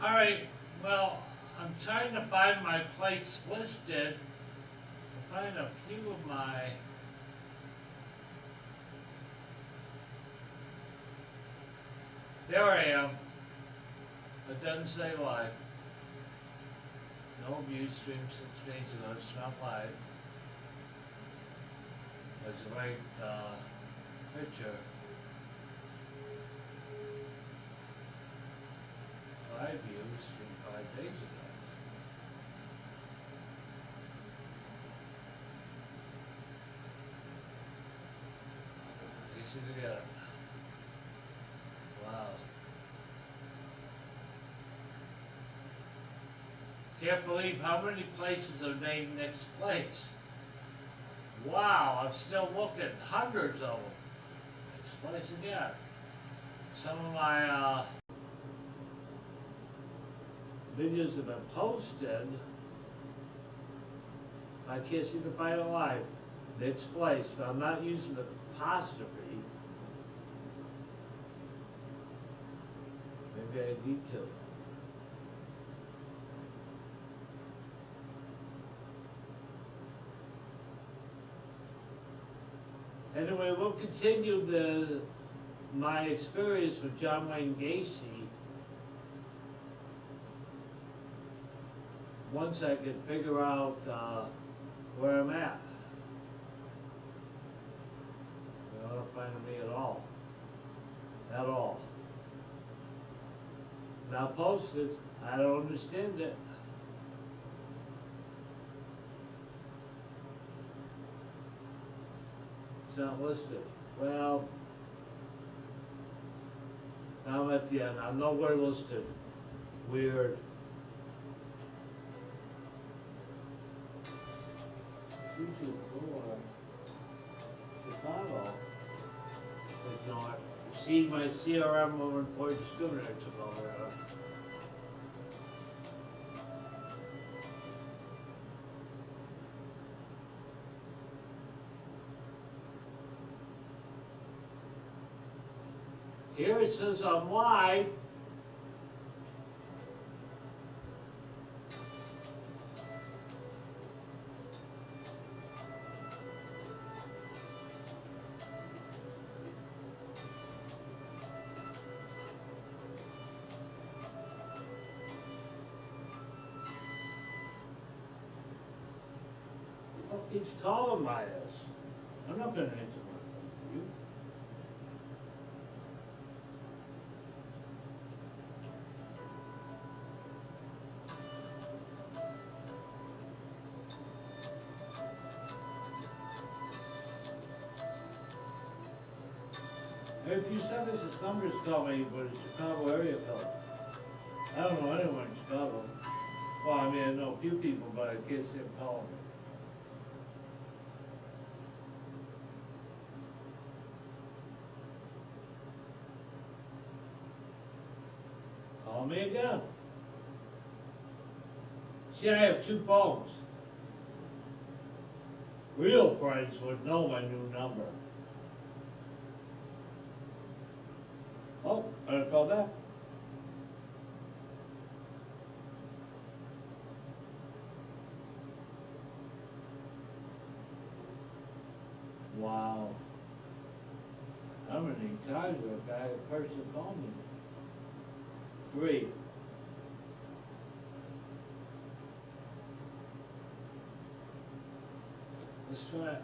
Alright, well, I'm trying to find my place listed. I find a few of my. There I am. It doesn't say live. No view stream 6 days ago. It's not live. There's the right picture. Live view stream 5 days ago. Piece it together. Wow. Can't believe how many places are named next place. Wow, I'm still looking, hundreds of them. Next place again. Some of my videos have been posted. I can't seem to find it live. Next place, but I'm not using the apostrophe. Maybe I need to. Anyway, we'll continue my experience with John Wayne Gacy once I can figure out where I'm at. You're not finding me at all. At all. Now posted, I don't understand it. It's not listed. Well, now I'm at the end. I'm nowhere listed. Weird. YouTube for Chicago. Ignore. See my CRM over in Port Discriminator took over there. Here it says I'm live. What keeps calling my ass? I'm not gonna answer my phone. If you send us this number, call me, but it's Chicago area code. I don't know anyone in Chicago. Well, I mean, I know a few people, but I can't see them calling me. Call me again. See, I have two phones. Real friends would know my new number. Oh, better call back. Wow. How many times a person called me? 3. Let's try it.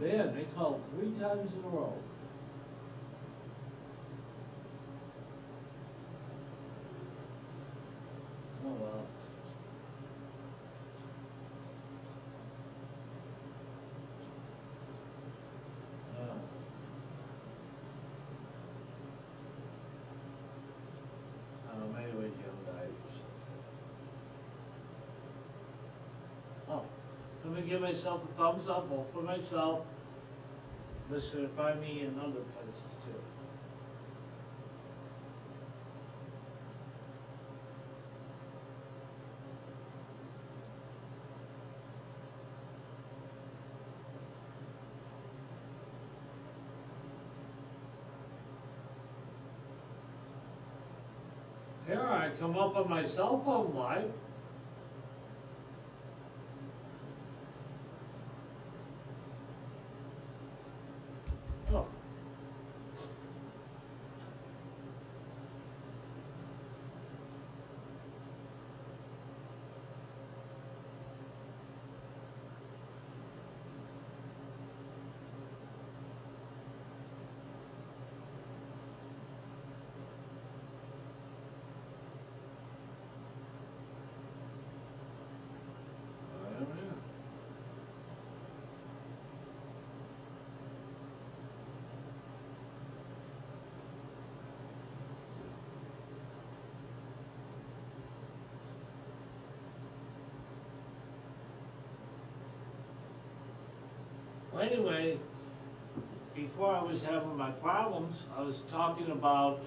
man, they called 3 times in a row. Oh, well. Yeah. Maybe with young guys. Oh, let me give myself a thumbs up, for myself. Listen, to find me in other places too. Here, I come up on my cell phone live. Oh. I don't know. Well, anyway, before I was having my problems, I was talking about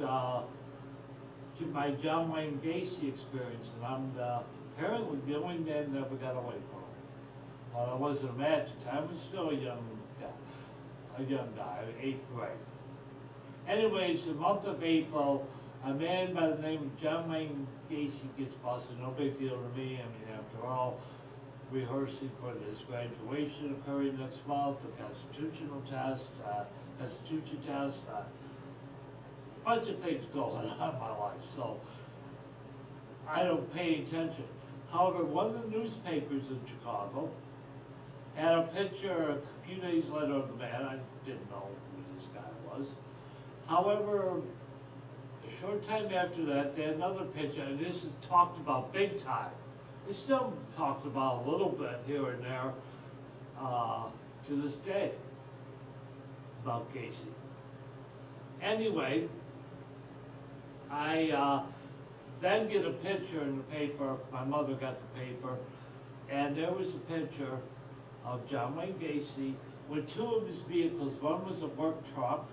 my John Wayne Gacy experience, and I'm apparently the only man that never got away from him. Well, I wasn't a man at the time, I was still a young guy, 8th grade. Anyway, it's the month of April. A man by the name of John Wayne Gacy gets busted. No big deal to me. I mean, after all, rehearsing for this graduation occurring next month, the Constitution test, a bunch of things going on in my life, so I don't pay attention. However, one of the newspapers in Chicago had a picture a few days later of the man. I didn't know who this guy was. However, a short time after that, they had another picture, and this is talked about big time. It's still talked about a little bit here and there to this day about Gacy. Anyway, I then get a picture in the paper. My mother got the paper, and there was a picture of John Wayne Gacy with 2 of his vehicles. One was a work truck,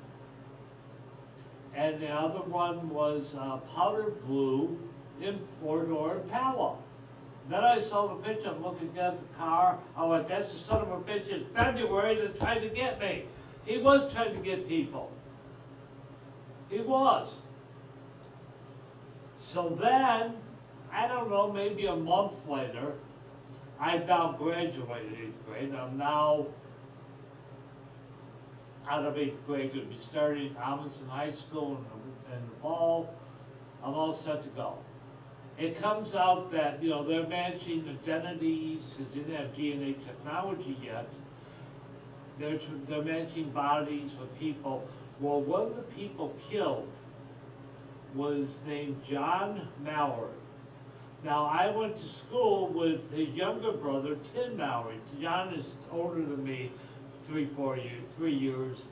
and the other one was powder blue in 4-door Impala. Then I saw the picture, I'm looking at the car, I went, that's the son of a bitch in February that tried to get me. He was trying to get people. He was. So then, I don't know, maybe a month later, I now graduated 8th grade. I'm now out of 8th grade, going to be starting Amundsen High School in the fall. I'm all set to go. It comes out that, you know, they're matching identities, because they didn't have DNA technology yet. They're matching bodies with people. Well, one of the people killed was named John Mallory. Now, I went to school with his younger brother, Tim Mallory. John is older than me, 3 years.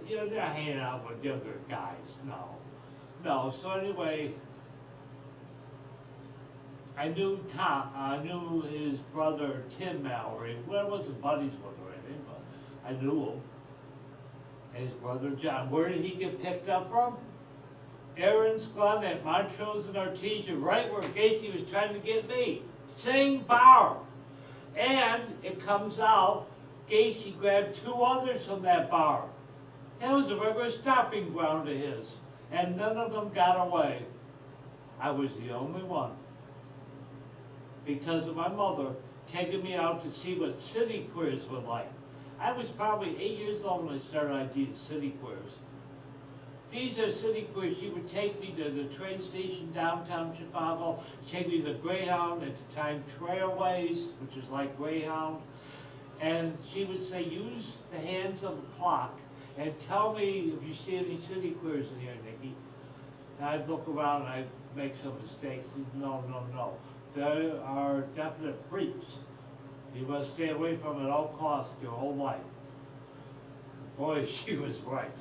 You know, they're hanging out with younger guys. No. So anyway, I knew his brother, Tim Mallory. Well, I wasn't buddies with or anything, but I knew him. His brother, John. Where did he get picked up from? Aaron's Glen at Montrose and Artesia, right where Gacy was trying to get me. Same bar. And it comes out, Gacy grabbed 2 others from that bar. That was a regular stopping ground of his. And none of them got away. I was the only one. Because of my mother taking me out to see what city queers were like. I was probably 8 years old when I started ID city queers. These are city queers. She would take me to the train station downtown Chicago, take me to the Greyhound, at the time Trailways, which is like Greyhound, And she would say, use the hands of the clock and tell me if you see any city queers in here, Nikki. And I'd look around and I'd make some mistakes. She'd, no, no, no. There are definite freaks. You must stay away from it at all costs your whole life. Boy, she was right.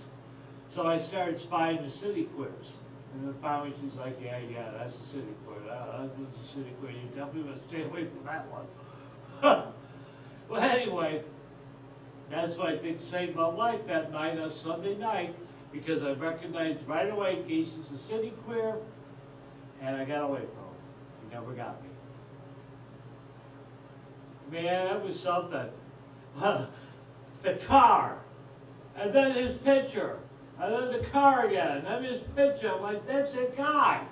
So I started spying the city queers. And then finally she's like, yeah, that's a city queer. That was a city queer. You definitely must stay away from that one. Well, anyway, that's what I think saved my life that night on Sunday night, because I recognized right away Casey's a city queer, and I got away from him. He never got me. Man, that was something. The car, and then his picture, and then the car again, and then his picture. I'm like, that's a guy.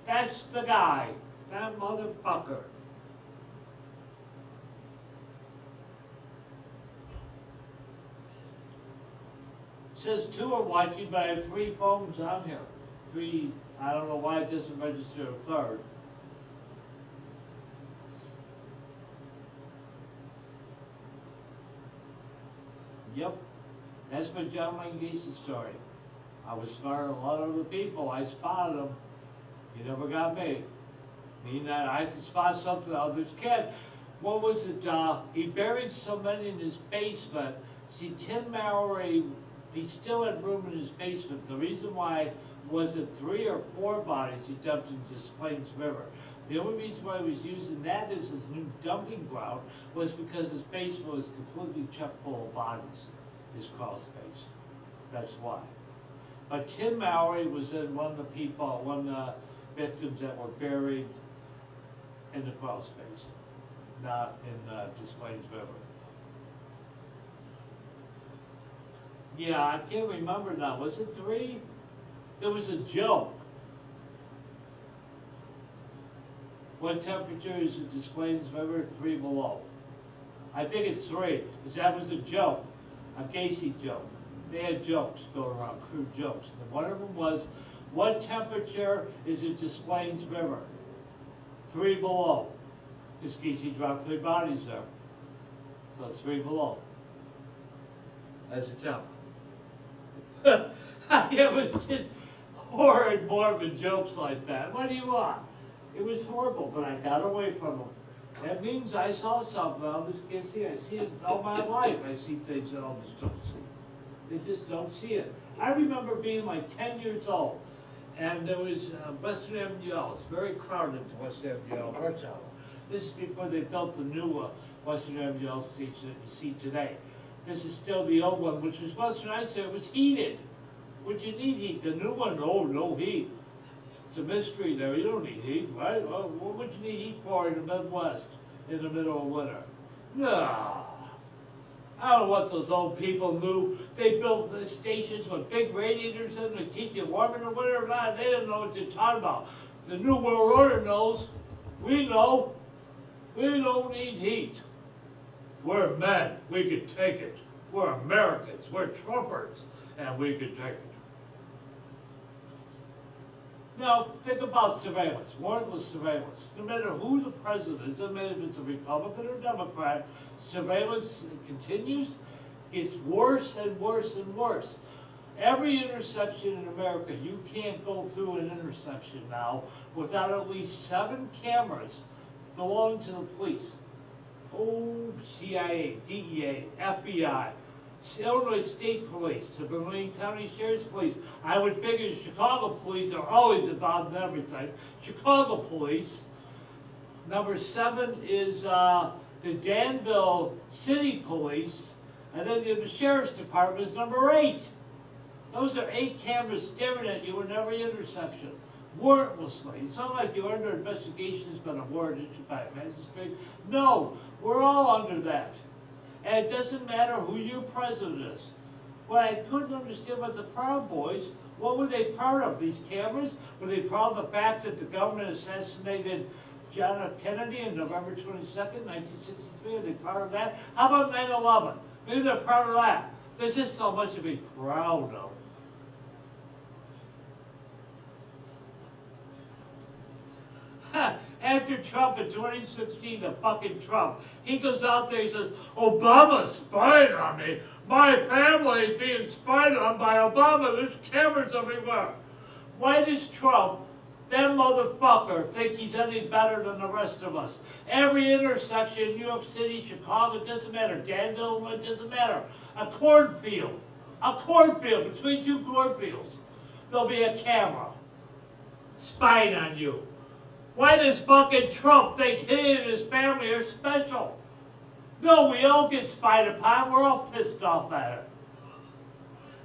That's the guy. That motherfucker. It says 2 are watching, but I have 3 phones on here. 3, I don't know why it doesn't register a 3rd. Yep, that's my John Wayne Gacy story. I was smarter than a lot of other people. I spotted them. You never got me. Meaning that I could spot something others can't. What was it? He buried so many in his basement. See, Tim Mallory, he still had room in his basement. The reason why was it 3 or 4 bodies he dumped into Des Plaines River. The only reason why he was using that as his new dumping ground was because his basement was completely chock full of bodies, his crawl space. That's why. But Tim Mallory was in one of the victims that were buried in the crawl space, not in Des Plaines River. Yeah, I can't remember now. Was it 3? There was a joke. What temperature is it Des Plaines River? 3 below. I think it's 3, because that was a joke, a Gacy joke. They had jokes going around, crude jokes. And one of them was, what temperature is it Des Plaines River? 3 below. Because Gacy dropped 3 bodies there. So it's 3 below. That's the temp. It was just horrid, morbid jokes like that. What do you want? It was horrible, but I got away from them. That means I saw something others can't see. I see it all my life. I see things that others don't see. They just don't see it. I remember being like 10 years old, and there was Western Avenue. It's very crowded to Western Avenue, rush hour. This is before they built the new Western Avenue station that you see today. This is still the old one, which was Western. I said it was heated. Would you need heat? The new one, no heat. It's a mystery there. You don't need heat, right? Well, what would you need heat for in the Midwest in the middle of winter? No. I don't know what those old people knew. They built the stations with big radiators in them to keep you warm in the winter. They didn't know what they're talking about. The New World Order knows. We know. We don't need heat. We're men. We can take it. We're Americans. We're Trumpers. And we can take it. Now, think about surveillance, warrantless surveillance. No matter who the president is, no matter if it's a Republican or Democrat, surveillance continues, gets worse and worse and worse. Every intersection in America, you can't go through an intersection now without at least 7 cameras belonging to the police. Oh, CIA, DEA, FBI, Illinois State Police, the Vermilion County Sheriff's Police. I would figure the Chicago Police are always involved in everything. Chicago Police. Number 7 is the Danville City Police. And then the Sheriff's Department is number 8. Those are 8 cameras staring at you in every intersection, warrantlessly. It's not like you're under investigation, has been a warrant issued by a magistrate. No, we're all under that. And it doesn't matter who your president is. What I couldn't understand about the Proud Boys, what were they proud of? These cameras? Were they proud of the fact that the government assassinated John F. Kennedy on November 22nd, 1963? Are they proud of that? How about 9/11? Maybe they're proud of that. There's just so much to be proud of. After Trump in 2016, the fucking Trump, he goes out there, he says, Obama's spying on me. My family is being spied on by Obama. There's cameras everywhere. Why does Trump, that motherfucker, think he's any better than the rest of us? Every intersection in New York City, Chicago, it doesn't matter. Danville, it doesn't matter. A cornfield between two cornfields, there'll be a camera spying on you. Why does fucking Trump think he and his family are special? No, we all get spied upon. We're all pissed off at it.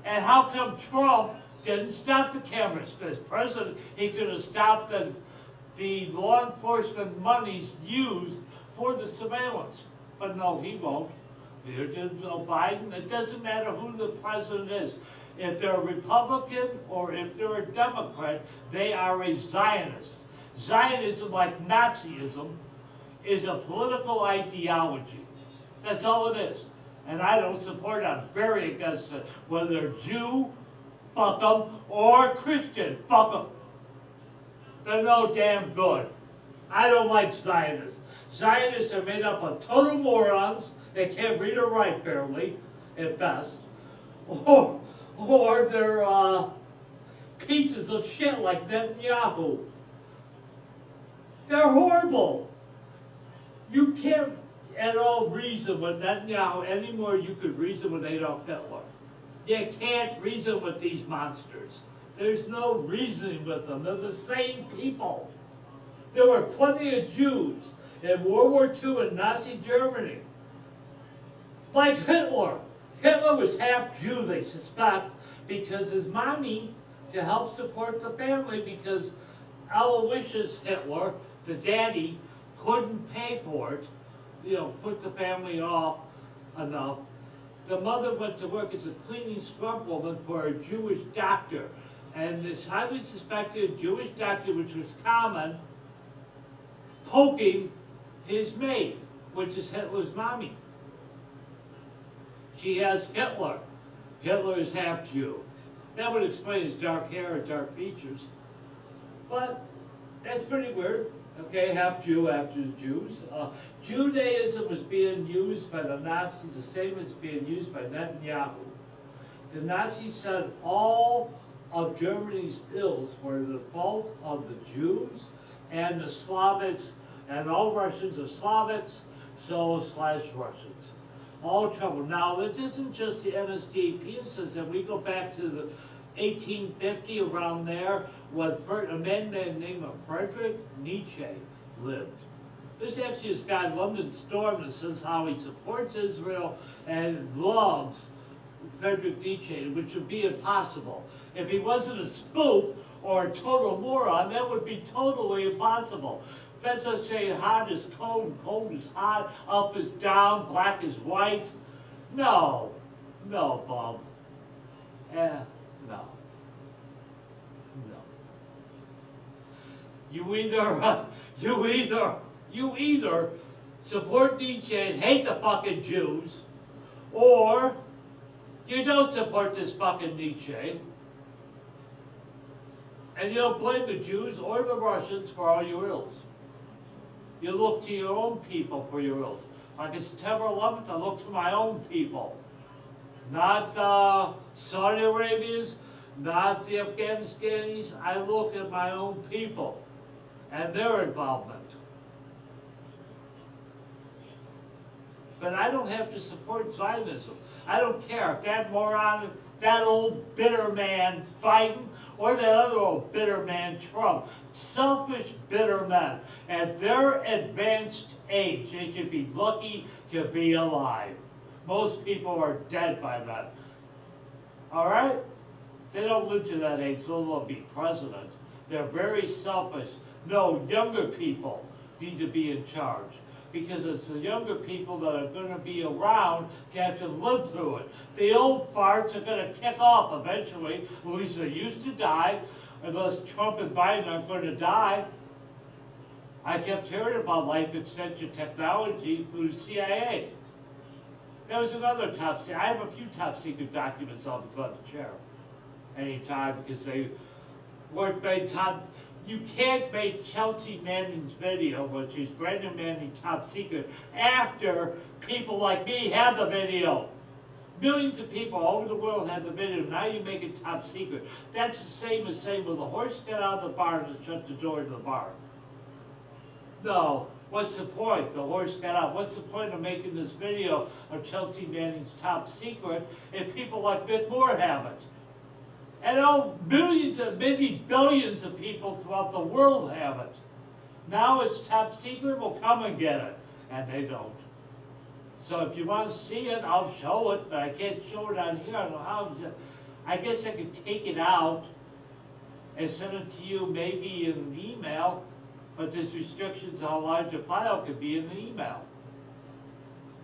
And how come Trump didn't stop the cameras? As president, he could have stopped the law enforcement monies used for the surveillance. But no, he won't. Neither did Joe Biden. It doesn't matter who the president is. If they're a Republican or if they're a Democrat, they are a Zionist. Zionism, like Nazism, is a political ideology. That's all it is. And I don't support it. I'm very against it. Whether they're Jew, fuck them, or Christian, fuck them. They're no damn good. I don't like Zionists. Zionists are made up of total morons. They can't read or write barely, at best. Or they're pieces of shit like Netanyahu. They're horrible. You can't at all reason with Netanyahu any more than you could reason with Adolf Hitler. You can't reason with these monsters. There's no reasoning with them. They're the same people. There were plenty of Jews in World War II in Nazi Germany. Like Hitler. Hitler was half Jew, they suspect, because his mommy, to help support the family, because Aloysius Hitler, the daddy, couldn't pay for it, put the family off enough. The mother went to work as a cleaning scrub woman for a Jewish doctor. And this highly suspected Jewish doctor, which was common, poking his maid, which is Hitler's mommy. She has Hitler. Hitler is half Jew. That would explain his dark hair and dark features. But that's pretty weird. Okay, half Jew after the Jews. Judaism was being used by the Nazis the same as being used by Netanyahu. The Nazis said all of Germany's ills were the fault of the Jews and the Slavics, and all Russians are Slavics, Russians. All trouble. Now, this isn't just the NSDAP system. We go back to the 1850, around there, when a man named Friedrich Nietzsche lived. There's actually this guy, London Storm, that says how he supports Israel and loves Friedrich Nietzsche, which would be impossible. If he wasn't a spook or a total moron, that would be totally impossible. That's like saying hot is cold and cold is hot, up is down, black is white. No, Bob. No. You either support Nietzsche and hate the fucking Jews, or you don't support this fucking Nietzsche, and you don't blame the Jews or the Russians for all your ills. You look to your own people for your ills. Like on September 11th, I look to my own people. Not Saudi Arabians, not the Afghanistanis. I look at my own people and their involvement. But I don't have to support Zionism. I don't care if that moron, that old bitter man Biden, or that other old bitter man Trump. Selfish, bitter men. At their advanced age, they should be lucky to be alive. Most people are dead by then. All right? They don't live to that age, so they'll be president. They're very selfish. No, younger people need to be in charge, because it's the younger people that are going to be around to have to live through it. The old farts are going to kick off eventually. At least they used to die, unless Trump and Biden are going to die. I kept hearing about life extension technology through the CIA. That was another top secret. I have a few top secret documents I'll be glad to share anytime, because they weren't made You can't make Chelsea Manning's video, which is Brendan Manning Top Secret, after people like me had the video. Millions of people all over the world had the video. Now you make it top secret. That's the same as saying, well, the horse got out of the barn and shut the door to the barn. No. What's the point? The horse got out. What's the point of making this video of Chelsea Manning's top secret if people like Mick Moore have it? And millions and maybe billions of people throughout the world have it. Now it's top secret, well, come and get it. And they don't. So if you want to see it, I'll show it, but I can't show it on here. I don't know how. I guess I could take it out and send it to you maybe in an email, but there's restrictions on how large a file could be in an email.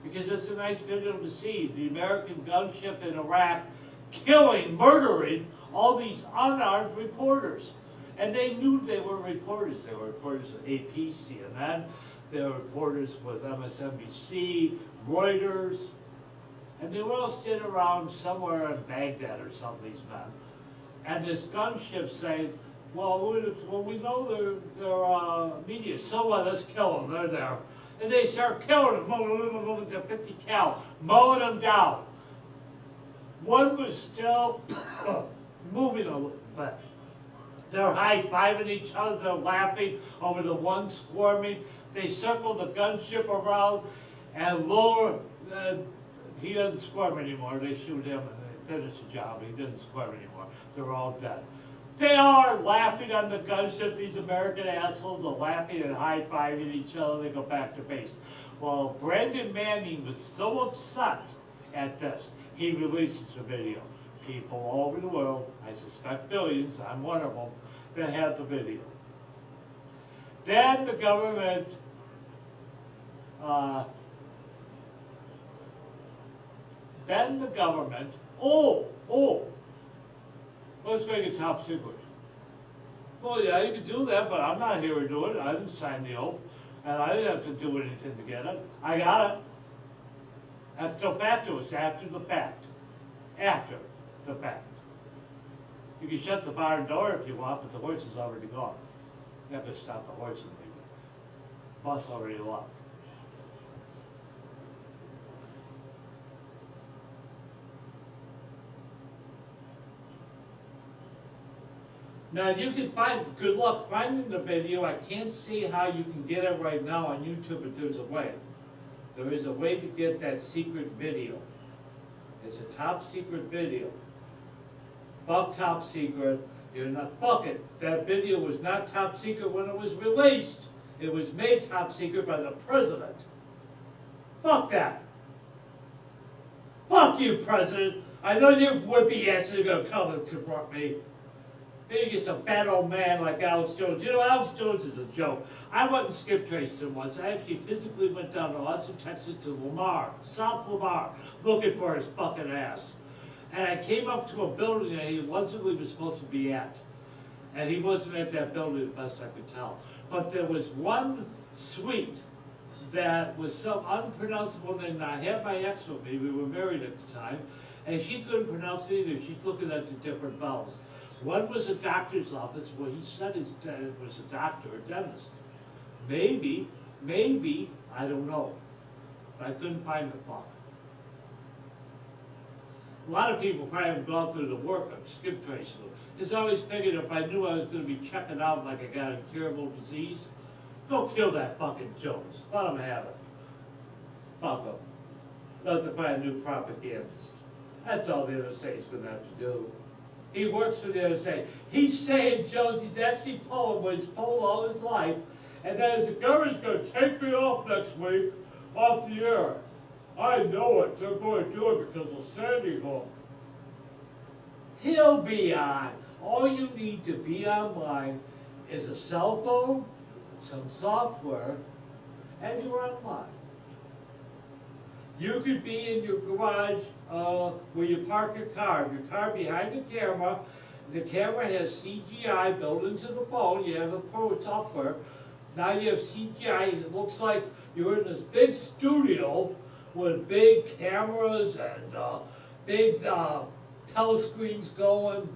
Because it's a nice video to see. The American gunship in Iraq killing, murdering all these unarmed reporters. And they knew they were reporters. They were reporters at AP, CNN. They were reporters with MSNBC, Reuters. And they were all sitting around somewhere in Baghdad or something, these men. And this gunship saying, well, we know they're media, so what, let's kill them, they're there. And they start killing them, with the 50 cal, mowing them down. One was still moving a little bit. They're high-fiving each other, they're laughing over the one squirming. They circle the gunship around and lower, he doesn't squirm anymore. They shoot him and they finish the job. He doesn't squirm anymore. They're all dead. They are laughing on the gunship. These American assholes are laughing and high-fiving each other. They go back to base. Well, Brendan Manning was so upset at this, he releases a video. People all over the world, I suspect billions, I'm one of them, that had the video. Then the government let's make it top secret. Well, yeah, you can do that, but I'm not here to do it. I didn't sign the oath, and I didn't have to do anything to get it. I got it. That's till afterwards, after the fact. After the fact. You can shut the barn door if you want, but the horse is already gone. You have to stop the horse and leave it. Bus already left. Now you can find, good luck finding the video. I can't see how you can get it right now on YouTube, but there's a way. There is a way to get that secret video. It's a top secret video. Fuck top secret. You're not, fuck it. That video was not top secret when it was released. It was made top secret by the president. Fuck that. Fuck you, president. I know you whippy asses are gonna come and confront me. Maybe get some fat old man like Alex Jones. You know, Alex Jones is a joke. I went and skip traced him once. I actually physically went down to Austin, Texas to Lamar, South Lamar, looking for his fucking ass. And I came up to a building that he allegedly was supposed to be at. And he wasn't at that building as best I could tell. But there was one suite that was some unpronounceable name. I had my ex with me, we were married at the time, and she couldn't pronounce it either. She's looking at the different vowels. One was a doctor's office where he said his dad was a doctor or dentist. Maybe, I don't know. But I couldn't find the fuck. A lot of people probably haven't gone through the work of skip tracing. It's always figured if I knew I was going to be checking out like I got a curable disease, go kill that fucking Jones. Let him have it. Fuck him. Let them find a new propagandist. That's all the NSA is going to have to do. He works for the NSA. He's saying, Jones, he's actually pulling what he's pulled all his life, and that is the government's going to take me off next week off the air. I know it. They're going to do it because of Sandy Hook. He'll be on. All you need to be online is a cell phone, some software, and you're online. You could be in your garage where you park your car behind the camera. The camera has CGI built into the phone. You have the pro software. Now you have CGI. It looks like you're in this big studio with big cameras and big telescreens going.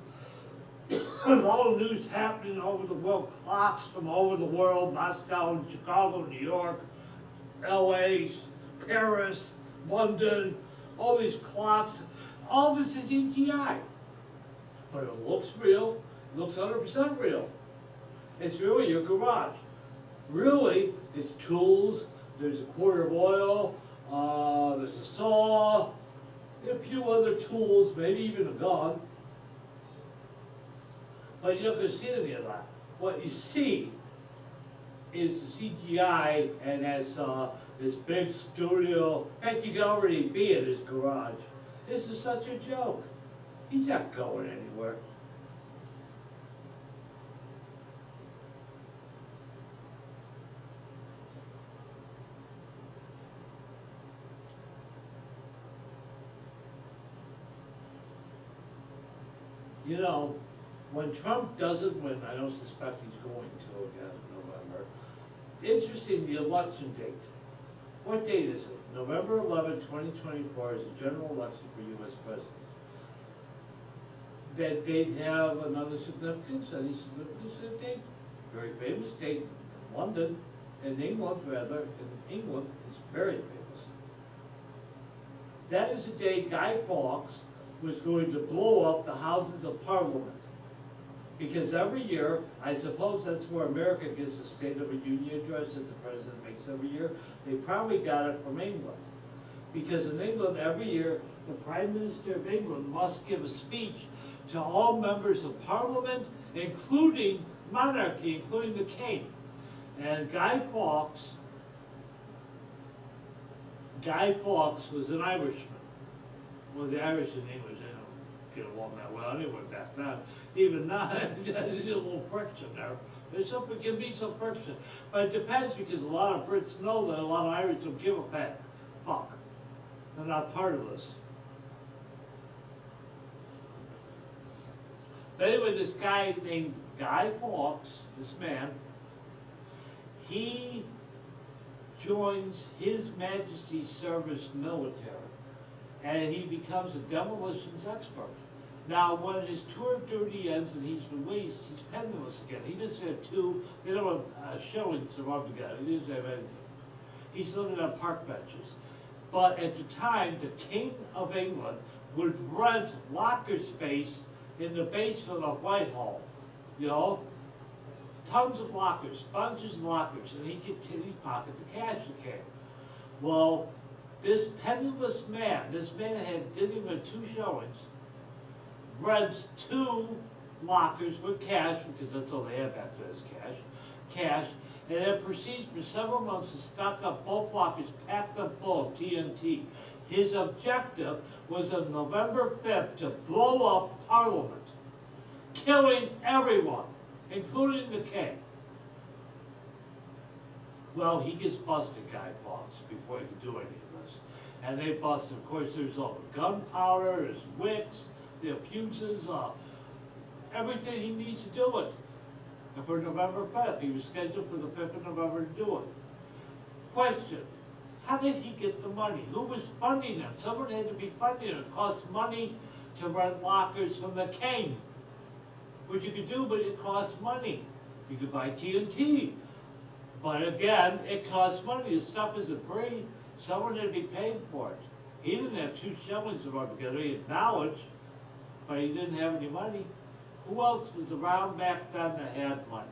With all the news happening over the world, clocks from all over the world, Moscow and Chicago, New York, LA, Paris, London, all these clocks, all this is CGI. But it looks real, it looks 100% real. It's really your garage. Really, it's tools, there's a quart of oil, there's a saw, a few other tools, maybe even a gun. But you're not going to see any of that. What you see is the CGI, and as this big studio, heck, you can already be in his garage. This is such a joke. He's not going anywhere. You know, when Trump doesn't win, I don't suspect he's going to again in November. Interesting, the election date. What date is it? November 11, 2024 is the general election for U.S. president. That date have another significance, any significance to that date? Very famous date in London, in England rather, in England, it's very famous. That is the day Guy Fawkes was going to blow up the Houses of Parliament. Because every year, I suppose that's where America gets the State of the Union address that the president makes every year. They probably got it from England. Because in England, every year, the Prime Minister of England must give a speech to all members of Parliament, including monarchy, including the King. And Guy Fawkes was an Irishman. Well, the Irish and English, they don't get along that well anyway back then. Even now, there's a little friction there. Can be some friction. But it depends, because a lot of Brits know that a lot of Irish don't give a fuck. They're not part of this. But anyway, this guy named Guy Fawkes, this man, he joins His Majesty's Service Military, and he becomes a demolitions expert. Now, when his tour of duty ends and he's released, he's penniless again. He doesn't have they don't have shillings to rub together. He doesn't have anything. He's living on park benches. But at the time, the King of England would rent locker space in the basement of Whitehall. You know, tons of lockers, bunches of lockers, and he could pocket the cash that came. Well, this penniless man, didn't even have 2 showings, rents 2 lockers with cash, because that's all they had back then is cash, and then proceeds for several months to stock up both lockers, packed up full of TNT. His objective was on November 5th to blow up Parliament, killing everyone, including the King. Well, he gets busted, Guy Fawkes, before he could do any of this. And they busted, of course, there's all the gunpowder, there's wicks, the fuses, everything he needs to do it. And for November 5th, he was scheduled for the 5th of November to do it. Question, how did he get the money? Who was funding him? Someone had to be funding him. It costs money to rent lockers from the King, which you could do, but it costs money. You could buy TNT. But again, it costs money. This stuff isn't free. Someone had to be paying for it. He didn't have 2 shillings to rub together. He had knowledge, but he didn't have any money. Who else was around back then that had money?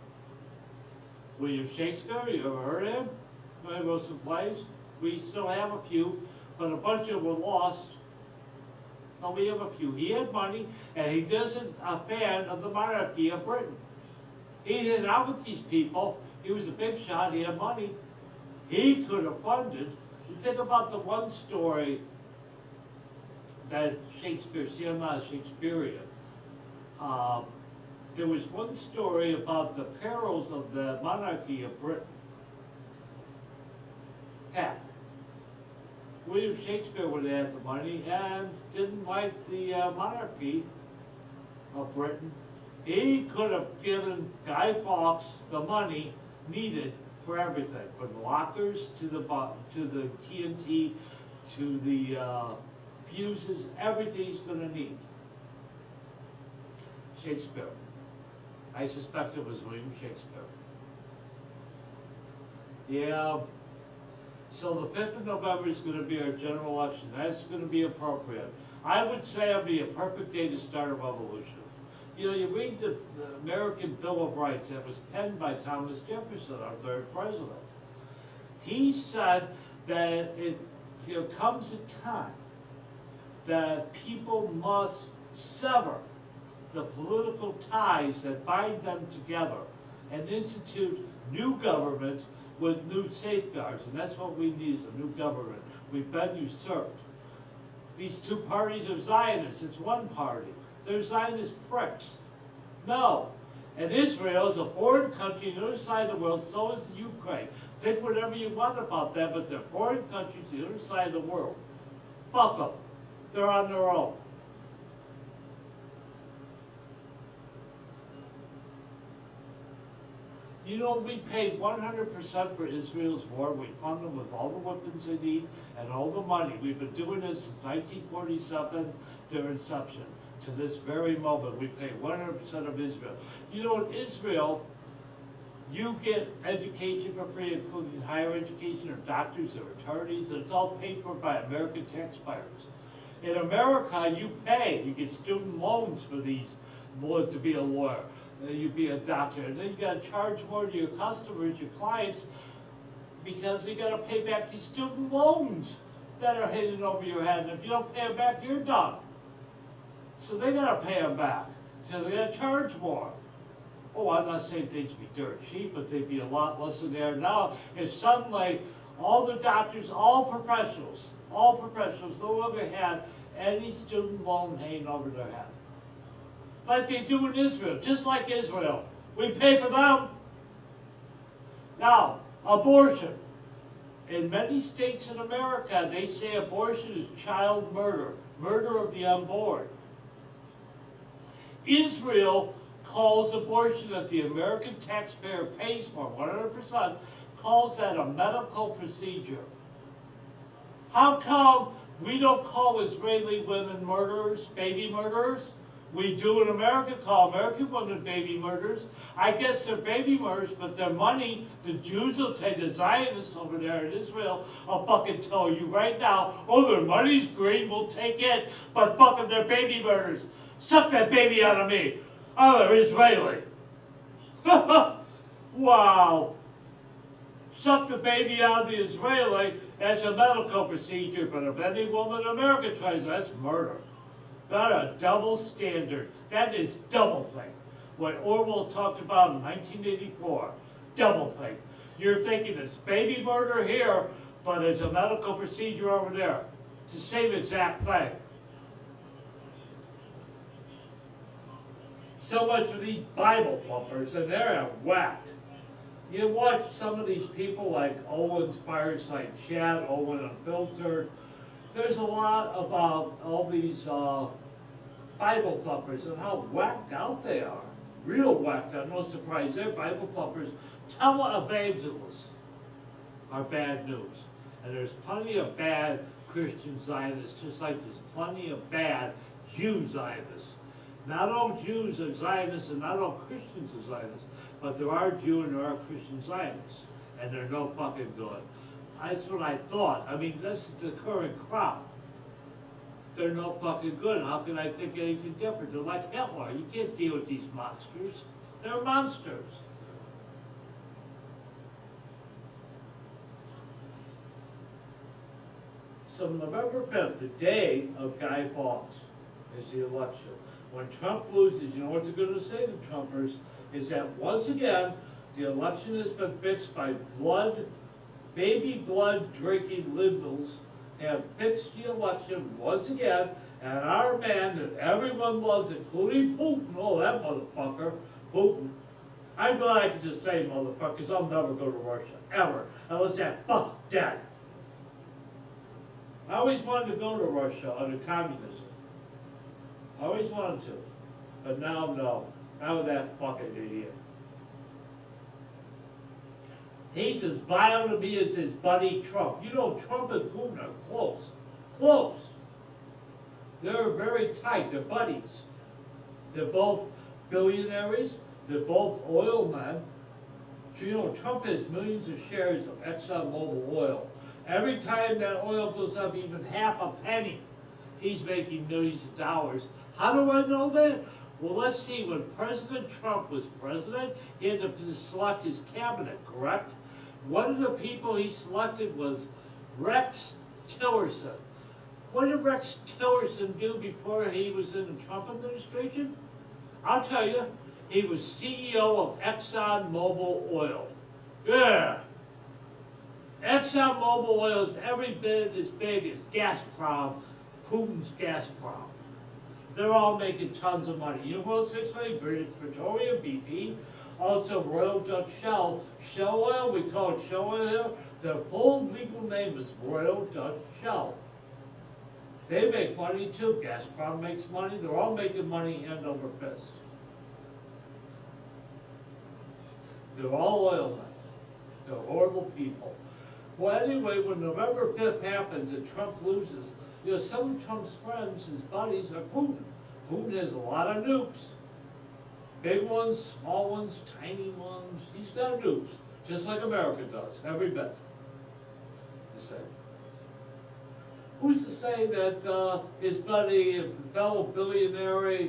William Shakespeare, you ever heard of him? He wrote some plays. We still have a few, but a bunch of them were lost. But we have a few. He had money, and he isn't a fan of the monarchy of Britain. He didn't out with these people. He was a big shot. He had money. He could have funded. You think about the one story that Shakespeare, see, I'm not a Shakespearean. There was one story about the perils of the monarchy of Britain. Heck, William Shakespeare would have had the money and didn't like the monarchy of Britain. He could have given Guy Fawkes the money needed for everything, from the lockers to the TNT to the fuses, everything he's going to need. Shakespeare. I suspect it was William Shakespeare. Yeah, so the 5th of November is gonna be our general election, that's gonna be appropriate. I would say it'll be a perfect day to start a revolution. You know, you read the American Bill of Rights that was penned by Thomas Jefferson, our 3rd president. He said that there comes a time that people must sever the political ties that bind them together and institute new governments with new safeguards, and that's what we need is a new government. We've been usurped. These two parties are Zionists, it's one party. They're Zionist pricks. No. And Israel is a foreign country on the other side of the world, so is Ukraine. Think whatever you want about them, but they're foreign countries on the other side of the world. Fuck them. They're on their own. You know, we paid 100% for Israel's war. We fund them with all the weapons they need and all the money. We've been doing this since 1947, their inception. To this very moment, we pay 100% of Israel. You know, in Israel, you get education for free, including higher education, or doctors or attorneys, and it's all paid for by American taxpayers. In America, you pay. You get student loans for these, to be a lawyer. You be a doctor, and then you got to charge more to your customers, your clients, because you got to pay back these student loans that are hanging over your head. And if you don't pay them back, you're done. So they got to pay them back. So they got to charge more. Oh, I'm not saying things be dirt cheap, but they'd be a lot less than they are now. If suddenly all the doctors, all professionals, no longer had any student loan hanging over their head. Like they do in Israel, just like Israel. We pay for them. Now, abortion. In many states in America, they say abortion is child murder, murder of the unborn. Israel calls abortion that the American taxpayer pays for, 100%, calls that a medical procedure. How come we don't call Israeli women murderers, baby murderers? We do in America call American women baby murderers. I guess they're baby murderers, but their money, the Jews will take, the Zionists over there in Israel, I'll fucking tell you right now, oh, their money's green, we'll take it, but fucking they're baby murderers. Suck that baby out of me. Oh, they're Israeli. Wow. Suck the baby out of the Israeli, that's a medical procedure, but if any woman in America tries, that's murder. Got a double standard. That is doublethink. What Orwell talked about in 1984. Doublethink. You're thinking it's baby murder here, but it's a medical procedure over there. It's the same exact thing. So much for these Bible thumpers, and they're whacked. You watch some of these people like Owen's Fireside Chat, Owen Unfiltered. There's a lot about all these Bible thumpers and how whacked out they are. Real whacked out, no surprise. They're Bible thumpers. Televangelists are bad news. And there's plenty of bad Christian Zionists, just like there's plenty of bad Jew Zionists. Not all Jews are Zionists and not all Christians are Zionists, but there are Jew and there are Christian Zionists. And they're no fucking good. That's what I thought. I mean, this is the current crop. They're no fucking good. How can I think anything different? They're like Hitler. You can't deal with these monsters. They're monsters. So November 5th, the day of Guy Fawkes, is the election. When Trump loses, you know what they're going to say to Trumpers, is that once again, the election has been fixed by baby blood drinking liberals have fixed the election once again, and our man that everyone loves, including Putin, oh that motherfucker, Putin. I'm glad I can just say motherfucker, because I'll never go to Russia, ever, unless that fuck's dead. I always wanted to go to Russia under communism. I always wanted to, but now no, not with that fucking idiot. He's as vile to me as his buddy Trump. You know, Trump and Putin are close. Close. They're very tight. They're buddies. They're both billionaires. that both oil men, so, you know, Trump has millions of shares of ExxonMobil oil. Every time that oil goes up even half a penny, he's making millions of dollars. How do I know that? Well, let's see, when President Trump was president, he had to select his cabinet, correct? One of the people he selected was Rex Tillerson. What did Rex Tillerson do before he was in the Trump administration? I'll tell you, he was CEO of ExxonMobil Oil. Yeah. ExxonMobil Oil is every bit as big as Gazprom, Putin's Gazprom. They're all making tons of money. You know what's fixing? British Petroleum, BP, also Royal Dutch Shell. Shell Oil, we call it Shell Oil. Their full legal name is Royal Dutch Shell. They make money too. Gazprom makes money. They're all making money hand over fist. They're all oil men. They're horrible people. Well, anyway, when November 5th happens and Trump loses, you know, some of Trump's friends, his buddies, are Putin. Putin has a lot of nukes. Big ones, small ones, tiny ones. He's got nukes, just like America does, every bit. The same. Who's to say that his buddy, fellow billionaire,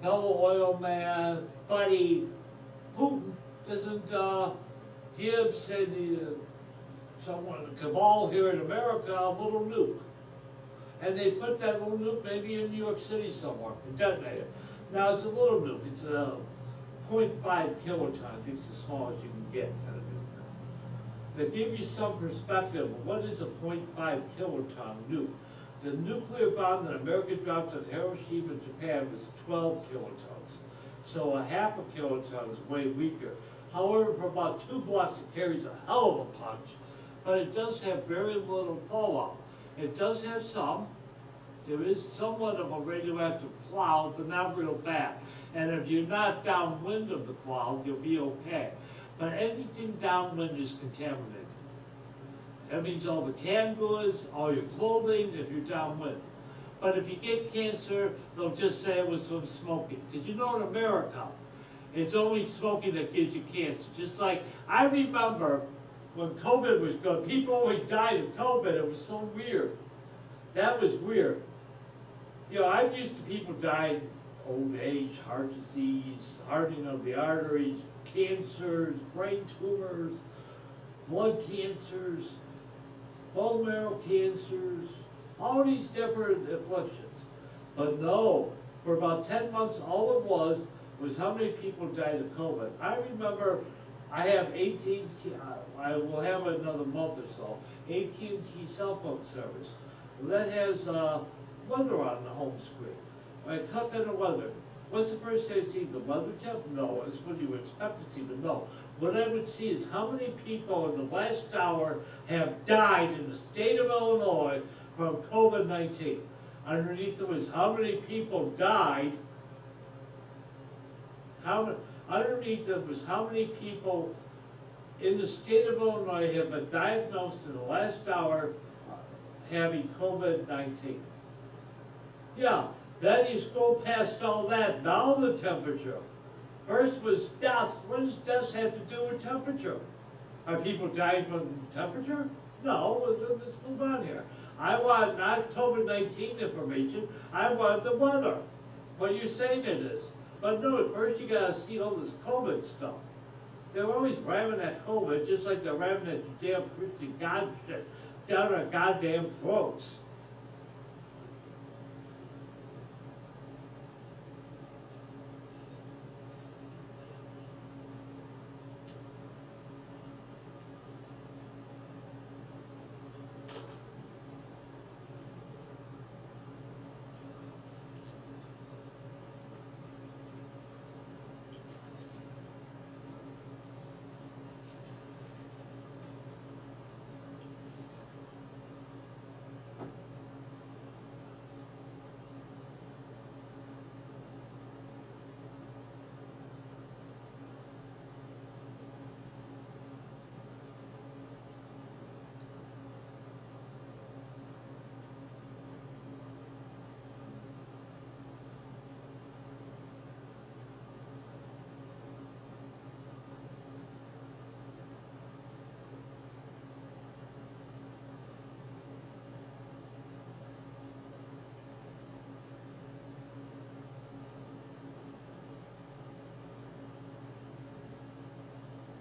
fellow oil man, buddy, Putin, doesn't give, say, someone, a cabal here in America, a little nuke? And they put that little nuke maybe in New York City somewhere and detonate it. Now it's a little nuke, it's a 0.5 kiloton, I think it's the smallest you can get out of nuke. They give you some perspective of what is a 0.5 kiloton nuke. The nuclear bomb that America dropped on Hiroshima, Japan was 12 kilotons. So a half a kiloton is way weaker. However, for about 2 blocks it carries a hell of a punch, but it does have very little fallout. It does have some. There is somewhat of a radioactive cloud, but not real bad. And if you're not downwind of the cloud, you'll be okay. But anything downwind is contaminated. That means all the canned goods, all your clothing, if you're downwind. But if you get cancer, they'll just say it was from smoking. Because you know in America, it's only smoking that gives you cancer. Just like, I remember when COVID was going, people always died of COVID. It was so weird. That was weird. You know, I'm used to people dying old age, heart disease, hardening of the arteries, cancers, brain tumors, blood cancers, bone marrow cancers, all these different afflictions. But no, for about 10 months, all it was how many people died of COVID. I remember I have AT&T, I will have another month or so, AT&T cell phone service. That has weather on the home screen. When I click on the weather, what's the first thing I see? The weather temp? No, it's what you would expect to see, but no. What I would see is how many people in the last hour have died in the state of Illinois from COVID-19. Underneath it was how many people died, underneath it was how many people in the state of Illinois have been diagnosed in the last hour having COVID-19. Yeah, then you go past all that, now the temperature. First was death. What does death have to do with temperature? Are people dying from temperature? No, let's move on here. I want not COVID-19 information, I want the weather. What you're saying it is. But no, at first you gotta see all this COVID stuff. They're always ramming that COVID, just like they're ramming that damn Christian God shit down our goddamn throats.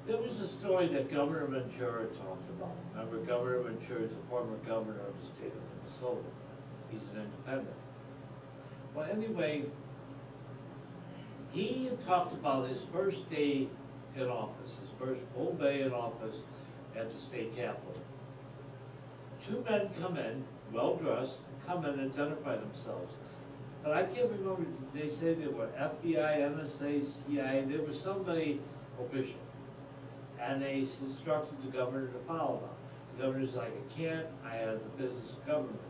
There was a story that Governor Ventura talked about. Remember, Governor Ventura is a former governor of the state of Minnesota. He's an independent. Well, anyway, he talked about his first day in office, his first full day in office at the state capitol. Two men come in, well-dressed, come in and identify themselves. But I can't remember, they say they were FBI, NSA, CIA, they were somebody official. And they instructed the governor to follow them. The governor's like, I can't, I have the business of government.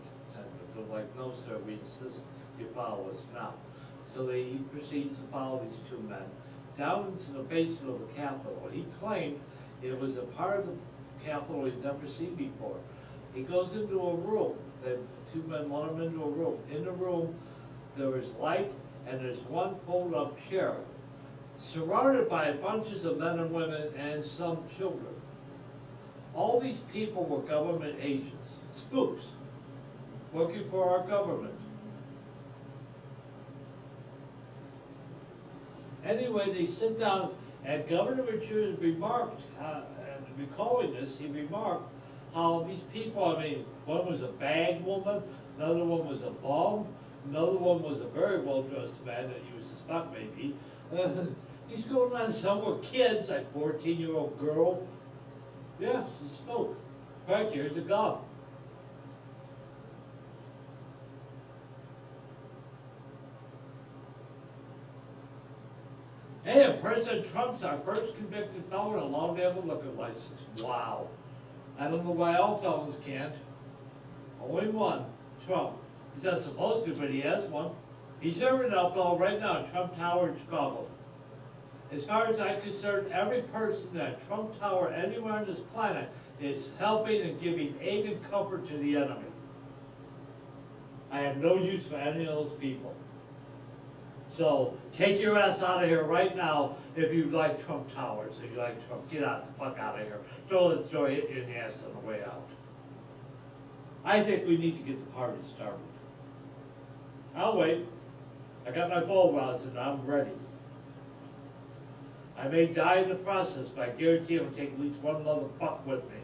They're like, no sir, we insist you follow us now. So he proceeds to follow these two men down into the basement of the Capitol. He claimed it was a part of the Capitol he'd never seen before. He goes into a room, the two men let him into a room. In the room, there is light and there's one folded up chair, surrounded by bunches of men and women and some children. All these people were government agents, spooks, working for our government. Anyway, they sit down, and Governor Richards remarked, recalling this, he remarked how these people, I mean, one was a bag woman, another one was a bum, another one was a very well-dressed man that you would suspect maybe. He's going on, some were kids, like 14-year-old girl. Yeah, she spoke. Right, here's a gun. Hey, and President Trump's our first convicted felon allowed to have a liquor license. Wow. I don't know why all felons can't. Only one, Trump. He's not supposed to, but he has one. He's serving alcohol right now at Trump Tower in Chicago. As far as I'm concerned, every person at Trump Tower anywhere on this planet is helping and giving aid and comfort to the enemy. I have no use for any of those people. So take your ass out of here right now if you like Trump Towers, if you like Trump. Get the fuck out of here. Throw hit you in the ass on the way out. I think we need to get the party started. I'll wait. I got my bull roused and I'm ready. I may die in the process, but I guarantee I'll take at least one motherfucker with me.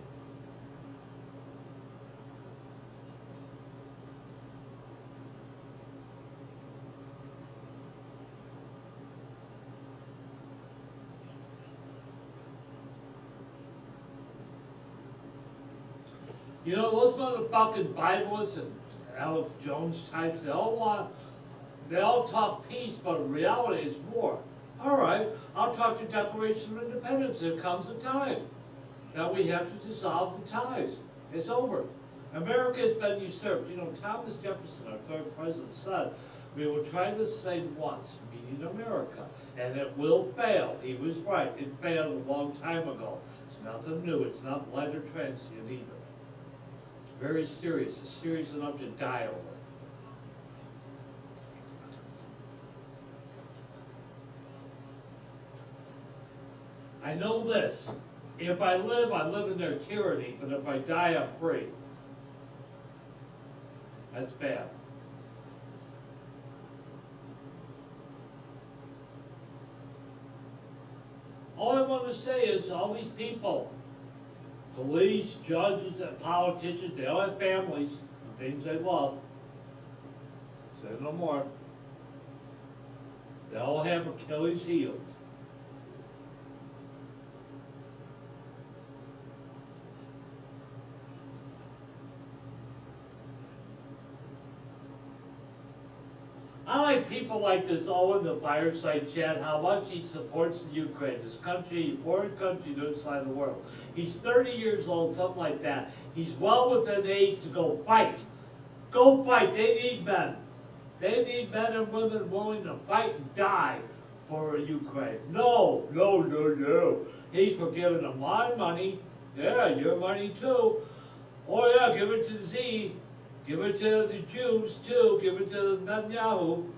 You know, those motherfucking Bibles and Alex Jones types, they all talk peace, but in reality it's war. All right, I'll talk to Declaration of Independence. There comes a time that we have to dissolve the ties. It's over. America has been usurped. You know, Thomas Jefferson, our third president, said, we will try this thing once, meaning America, and it will fail. He was right. It failed a long time ago. It's nothing new. It's not light or transient either. It's very serious. It's serious enough to die over. I know this, if I live in their tyranny, but if I die, I'm free. That's bad. All I want to say is all these people, police, judges, and politicians, they all have families and things they love. Say no more. They all have Achilles' heels. I like people like this all in the fireside chat, how much he supports the Ukraine, this country, foreign country the other side of the world. He's 30 years old, something like that. He's well within age to go fight. Go fight, they need men. They need men and women willing to fight and die for Ukraine. No, no, no, no. He's for giving them my money, yeah, your money too. Oh yeah, give it to Z. Give it to the Jews too, give it to the Netanyahu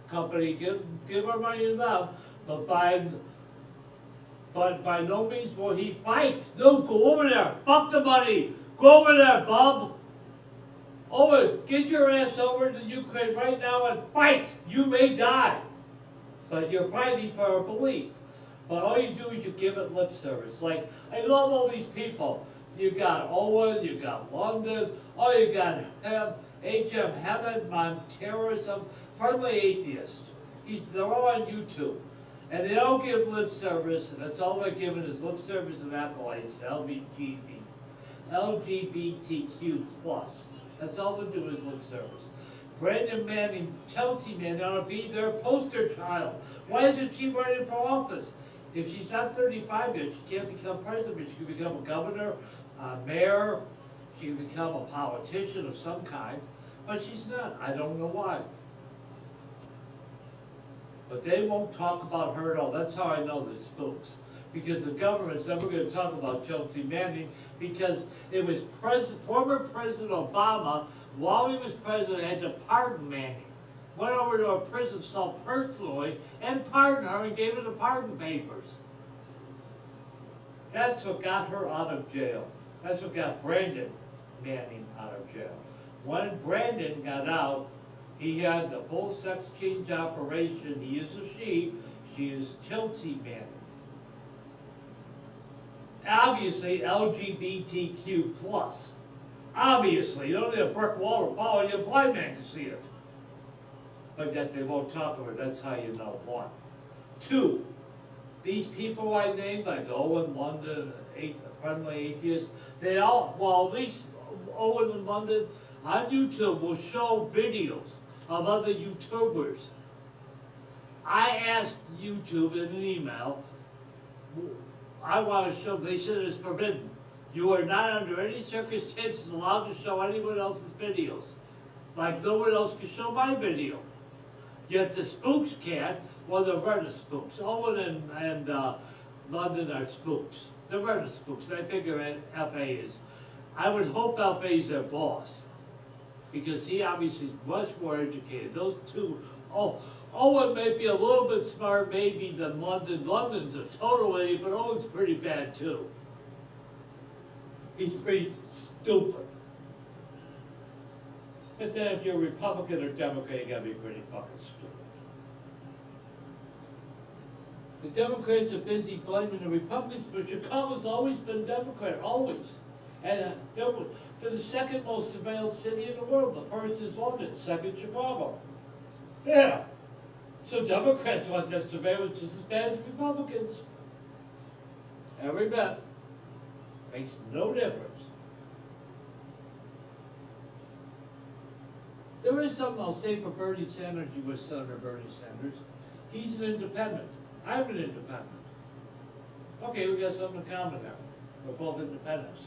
company, give our money to them, but by no means will he fight. No, go over there, fuck the money, go over there, bub. Get your ass over to Ukraine right now and fight. You may die, but you're fighting for a belief. But all you do is you give it lip service. Like, I love all these people. You got Owen, you got London, oh, you got H.M. Hammond, Montero, some friendly atheist. They're all on YouTube. And they don't give lip service, and that's all they're giving is lip service and accolades to LGBTQ plus. That's all they do is lip service. Brandon Manning, Chelsea Manning ought to be their poster child. Why isn't she running for office? If she's not 35 yet, she can't become president, but she can become a governor, a mayor, she can become a politician of some kind, but she's not. I don't know why. But they won't talk about her at all. That's how I know they're spooks. Because the government's never going to talk about Chelsea Manning, because it was former President Obama, while he was president, had to pardon Manning. Went over to a prison cell personally and pardoned her and gave her the pardon papers. That's what got her out of jail. That's what got Brandon Manning out of jail. When Brandon got out, he had the full sex change operation. He is a she is Chelsea Manning. Obviously LGBTQ plus. Obviously, you don't need a brick wall to follow you, a blind man can see it. But yet they won't talk about it, that's how you know. One. Two, these people I named, like Owen, London, friendly atheists, they all, well, at least Owen and London on YouTube will show videos of other YouTubers. I asked YouTube in an email, I want to show, they said it's forbidden. You are not under any circumstances allowed to show anyone else's videos. Like no one else can show my video. Yet the spooks can't. Well, they're Reddit spooks. Owen and London are spooks. They're Reddit spooks. I figure FA is. I would hope FA is their boss. Because he obviously is much more educated. Those two, Owen may be a little bit smart maybe than London. London's a total idiot, but Owen's pretty bad too. He's pretty stupid. But then if you're Republican or Democrat, you gotta be pretty fucking stupid. The Democrats are busy blaming the Republicans, but Chicago's always been Democrat, always. And they're the second most surveilled city in the world. The first is London, second Chicago. Yeah. So Democrats want that surveillance just as bad as Republicans. Every bit. Makes no difference. There is something I'll say for Bernie Sanders, U.S. Senator Bernie Sanders. He's an independent. I'm an independent. Okay, we got something in common there. We're both independents.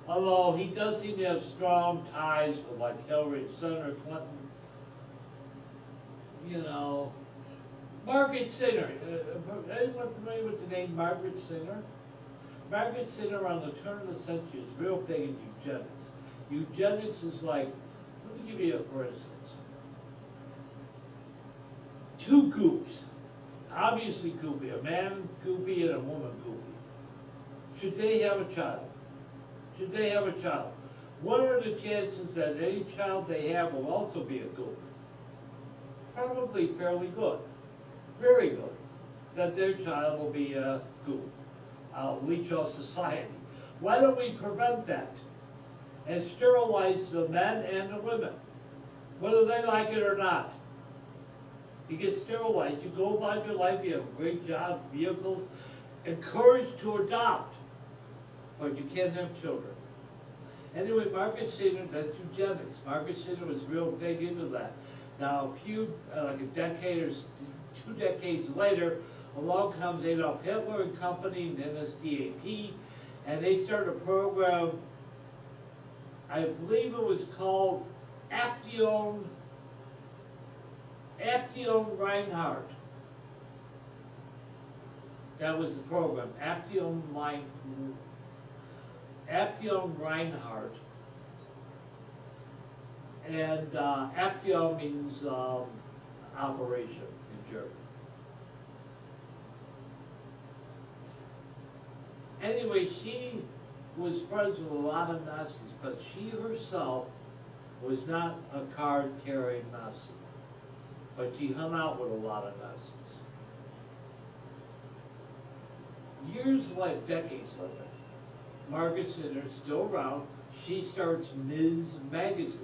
Although he does seem to have strong ties with like Hillary, Senator Clinton. You know, Margaret Singer. Anyone familiar with the name Margaret Singer? Margaret Singer around the turn of the century is real big in eugenics. Eugenics is like, let me give you a for instance. Two goops, obviously goopy, a man goopy and a woman goopy. Should they have a child? Should they have a child? What are the chances that any child they have will also be a goop? Probably fairly good, very good, that their child will be a goop. Leech off society. Why don't we prevent that and sterilize the men and the women, whether they like it or not? You get sterilized, you go about your life, you have a great job, vehicles, encouraged to adopt, but you can't have children. Anyway, Margaret Sanger, that's eugenics. Margaret Sanger was real big into that. Now, a few, like a decade or 2 decades later, along comes Adolf Hitler and company, and NSDAP, and they started a program, I believe it was called Action Reinhardt. That was the program, Action Reinhardt. And Action means operation in German. Anyway, she was friends with a lot of Nazis, but she herself was not a card-carrying Nazi. But she hung out with a lot of Nazis. years later, decades later, Margaret Sinner's still around, she starts Ms. Magazine.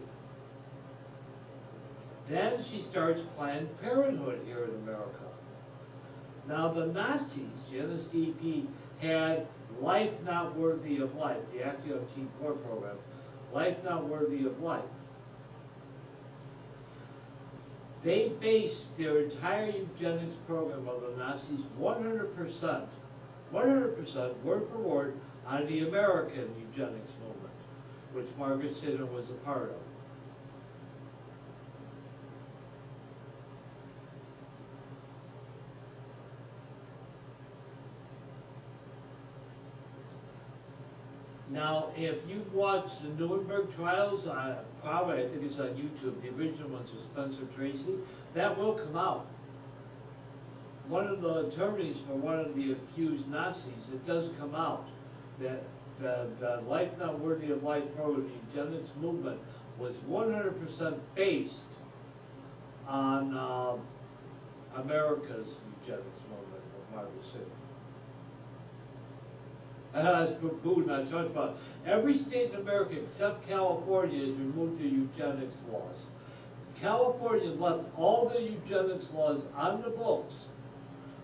Then she starts Planned Parenthood here in America. Now the Nazis, the NSDAP, had Life Not Worthy of Life, the Action on Teen Poor program, Life Not Worthy of Life. They based their entire eugenics program of the Nazis 100%, word for word, on the American eugenics movement, which Margaret Sanger was a part of. Now, if you watch the Nuremberg trials, I think it's on YouTube, the original ones with Spencer Tracy, that will come out. One of the attorneys for one of the accused Nazis, it does come out, that the Life Not Worthy of Life program, the eugenics movement, was 100% based on America's eugenics movement of Margaret Sanger. As Putin, I talked about, every state in America except California has removed their eugenics laws. California left all the eugenics laws on the books.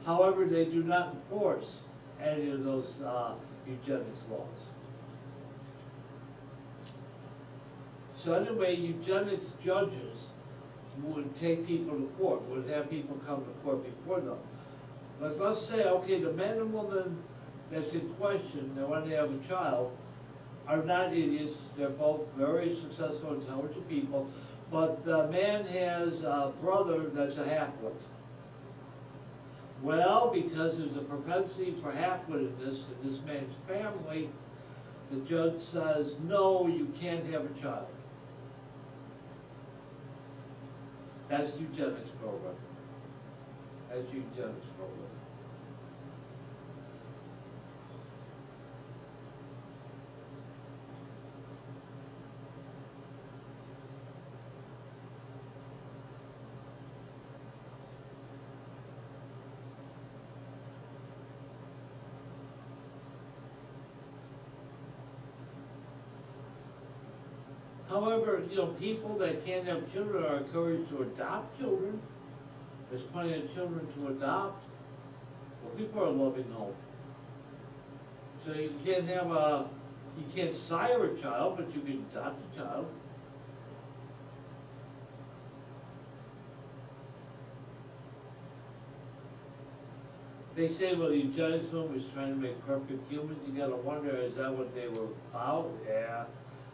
However, they do not enforce any of those eugenics laws. So anyway, eugenics judges would take people to court, would have people come to court before them. But let's say, okay, the man and woman that's in question, that when they have a child, are not idiots. They're both very successful, intelligent people. But the man has a brother that's a half-wit. Well, because there's a propensity for half-wittedness in this man's family, the judge says, no, you can't have a child. That's eugenics program. That's eugenics program. However, people that can't have children are encouraged to adopt children. There's plenty of children to adopt. Well, people are loving home. So you can't sire a child, but you can adopt a child. They say, well, the eugenics movement was trying to make perfect humans. You gotta wonder, is that what they were about? Yeah.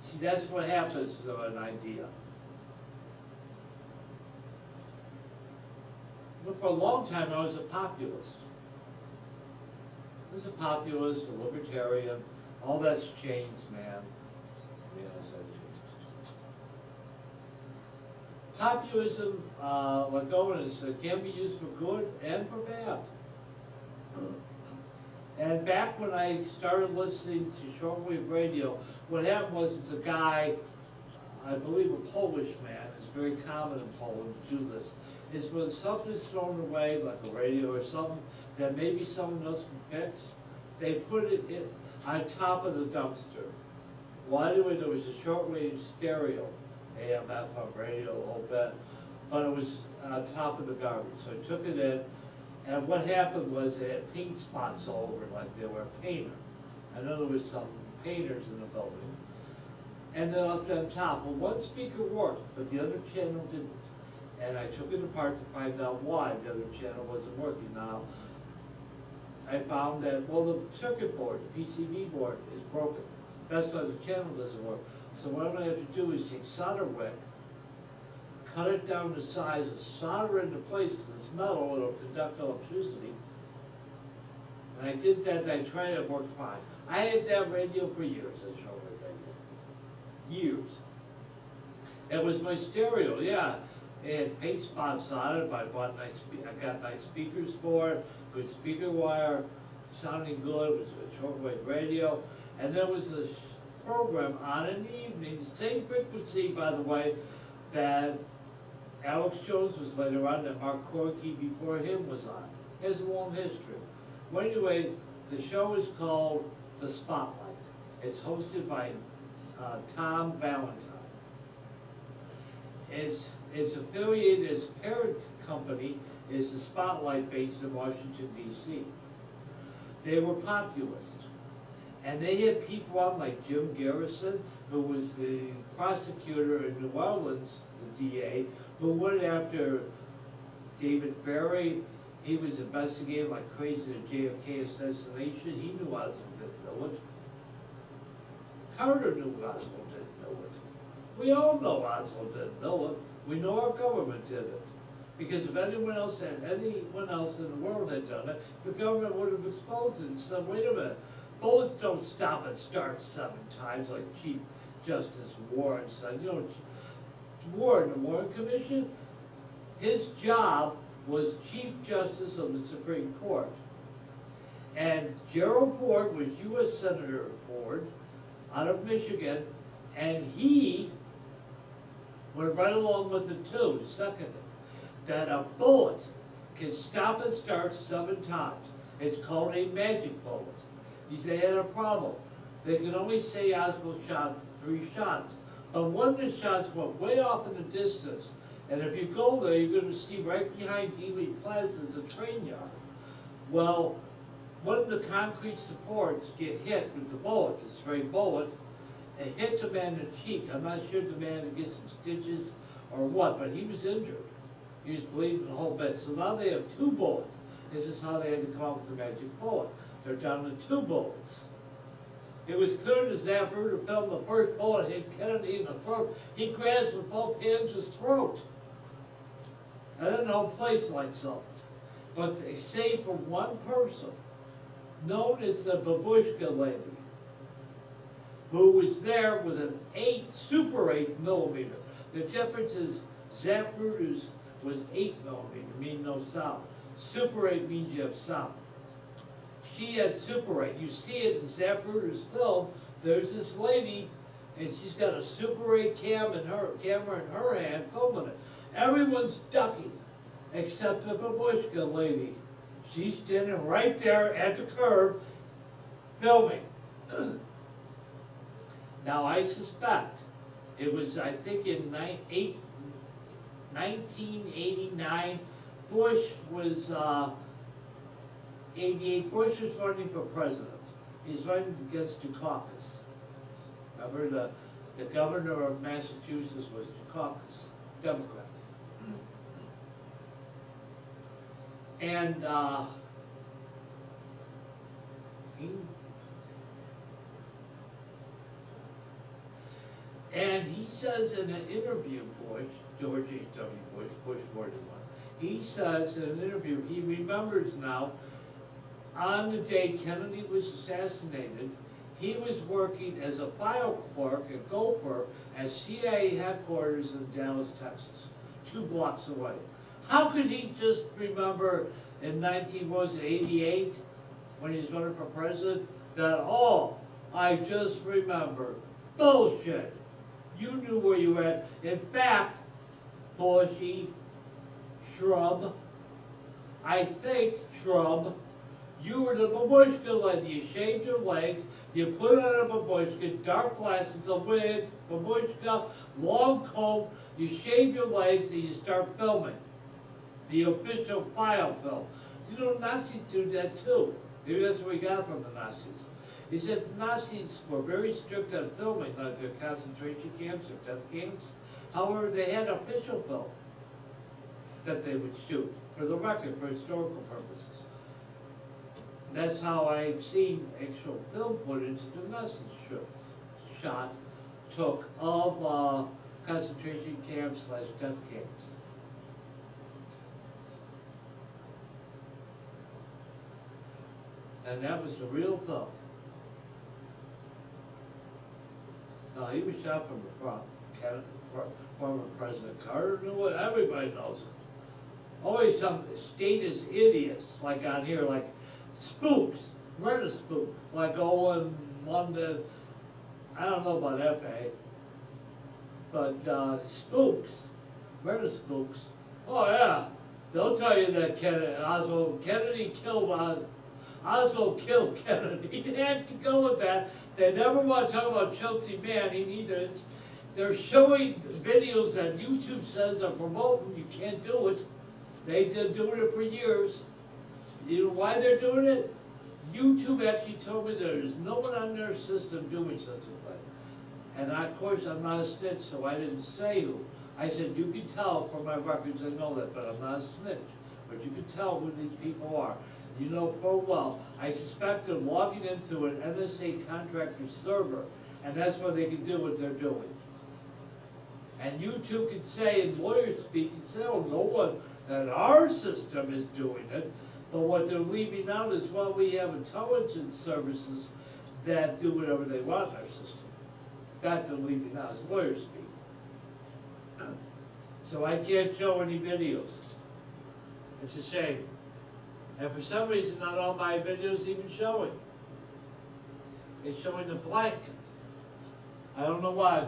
See, that's what happens to an idea. But for a long time, I was a populist. I was a populist, a libertarian. All that's changed, man. Yes, that changed. Populism, like Owen said, can be used for good and for bad. And back when I started listening to shortwave radio, what happened was it's a guy, I believe a Polish man, it's very common in Poland to do this, is when something's thrown away, like a radio or something, that maybe someone else can fix, they put it on top of the dumpster. Well, anyway, there was a shortwave stereo, AM, FM, radio, a whole bit, but it was on top of the garbage. So I took it in, and what happened was they had paint spots all over it, like they were a painter. I know there was some painters in the building. And then up on top, well, one speaker worked, but the other channel didn't. And I took it apart to find out why the other channel wasn't working. Now, I found that, well, the circuit board, the PCB board is broken. That's why the channel doesn't work. So what I'm gonna have to do is take solder wick, cut it down to size, and solder it into place, because it's metal, it'll conduct electricity. And I did that, and I tried it, worked fine. I had that radio for years, that shortwave radio. Years. It was my stereo, yeah. It had paint spots on it, but I got nice speakers for it, good speaker wire, sounding good, it was a shortwave radio. And there was this program on in the evening, same frequency, by the way, that Alex Jones was later on, that Mark Corky before him was on. Has a long history. Well, anyway, The show is called The Spotlight. It's hosted by Tom Valentine. Its affiliated, its parent company is The Spotlight based in Washington, D.C. They were populist. And they had people on like Jim Garrison, who was the prosecutor in New Orleans, the DA, who went after David Ferrie. He was investigating like crazy the JFK assassination. He knew Oswald didn't know it. Carter knew Oswald didn't know it. We all know Oswald didn't know it. We know our government did it. Because if anyone else in the world had done it, the government would have exposed it and said, wait a minute, bullets don't stop and start 7 times like Chief Justice Warren said. You know, Warren, the Warren Commission, his job was Chief Justice of the Supreme Court. And Gerald Ford was U.S. Senator Ford out of Michigan, and he went right along with it too, seconded that a bullet can stop and start 7 times. It's called a magic bullet. They had a problem. They could only say Oswald shot 3 shots, but one of the shots went way off in the distance. And if you go there, you're going to see right behind Dealey Plaza is a train yard. Well, one of the concrete supports get hit with the bullet, the stray bullet. It hits a man in the cheek. I'm not sure if the man gets some stitches or what, but he was injured. He was bleeding a whole bit. So now they have 2 bullets. This is how they had to come up with the magic bullet. They're down to 2 bullets. It was clear to Zapruder to film the first bullet hit Kennedy in the throat. He grasped with both hands his throat. I don't know a place like so. But they say for one person, known as the Babushka lady, who was there with an Super 8 millimeter. The difference is Zapruder's was 8 millimeter, meaning no sound. Super 8 means you have sound. She had Super 8. You see it in Zapruder's film. There's this lady, and she's got a Super 8 camera in her hand, filming it. Everyone's ducking, except the Babushka lady. She's standing right there at the curb, filming. Now I suspect it was, I think in 1989, Bush was 88. Bush was running for president. He's running against Dukakis. Remember the governor of Massachusetts was Dukakis, Democrat. And he says in an interview, George H.W. Bush more than one, he says in an interview, he remembers now, on the day Kennedy was assassinated, he was working as a file clerk at Gopher at CIA headquarters in Dallas, Texas, 2 blocks away. How could he just remember in 1988, when he was running for president, that, oh, I just remember. Bullshit. You knew where you were at. In fact, Bushy, Shrub, I think, Shrub, you were the Babushka lady. You shaved your legs, you put on a Babushka, dark glasses, a wig, Babushka, long coat, you shave your legs and you start filming. The official file film. You know, Nazis do that too. Maybe that's what we got from the Nazis. He said Nazis were very strict on filming, like their concentration camps or death camps. However, they had official film that they would shoot for the record, for historical purposes. That's how I've seen actual film footage the Nazis took of concentration camps / death camps. And that was the real film. Now, he was shot from the front. Former President Carter knew it. Everybody knows it. Always some statist idiots, like on here, like spooks. Murder spook. Like Owen, London. I don't know about F.A. But spooks. Murder spooks. Oh, yeah. They'll tell you that Oswald Kennedy killed I was gonna kill Kennedy. They actually go with that. They never want to talk about Chelsea Manning either. They're showing videos that YouTube says are promoting, you can't do it. They've been doing it for years. You know why they're doing it? YouTube actually told me there is no one on their system doing such a thing. And of course, I'm not a snitch, so I didn't say who. I said, you can tell from my records, I know that, but I'm not a snitch. But you can tell who these people are. You know full well, I suspect they're logging into an NSA contractor server, and that's why they can do what they're doing. And YouTube can say, in lawyer speak, can say, oh, no one in our system is doing it. But what they're leaving out is, well, we have intelligence services that do whatever they want in our system. That they're leaving out is lawyer speak. So I can't show any videos. It's a shame. And for some reason, not all my videos even showing. It's showing the blank. I don't know why.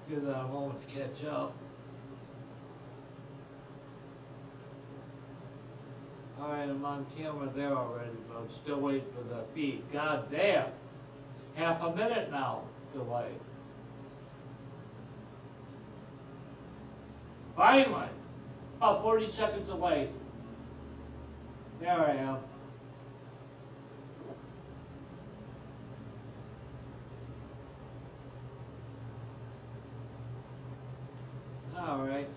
Give that a moment to catch up. Alright, I'm on camera there already, but I'm still waiting for the feed. God damn! Half a minute now delay. Finally! About 40 seconds away. There I am. Alright,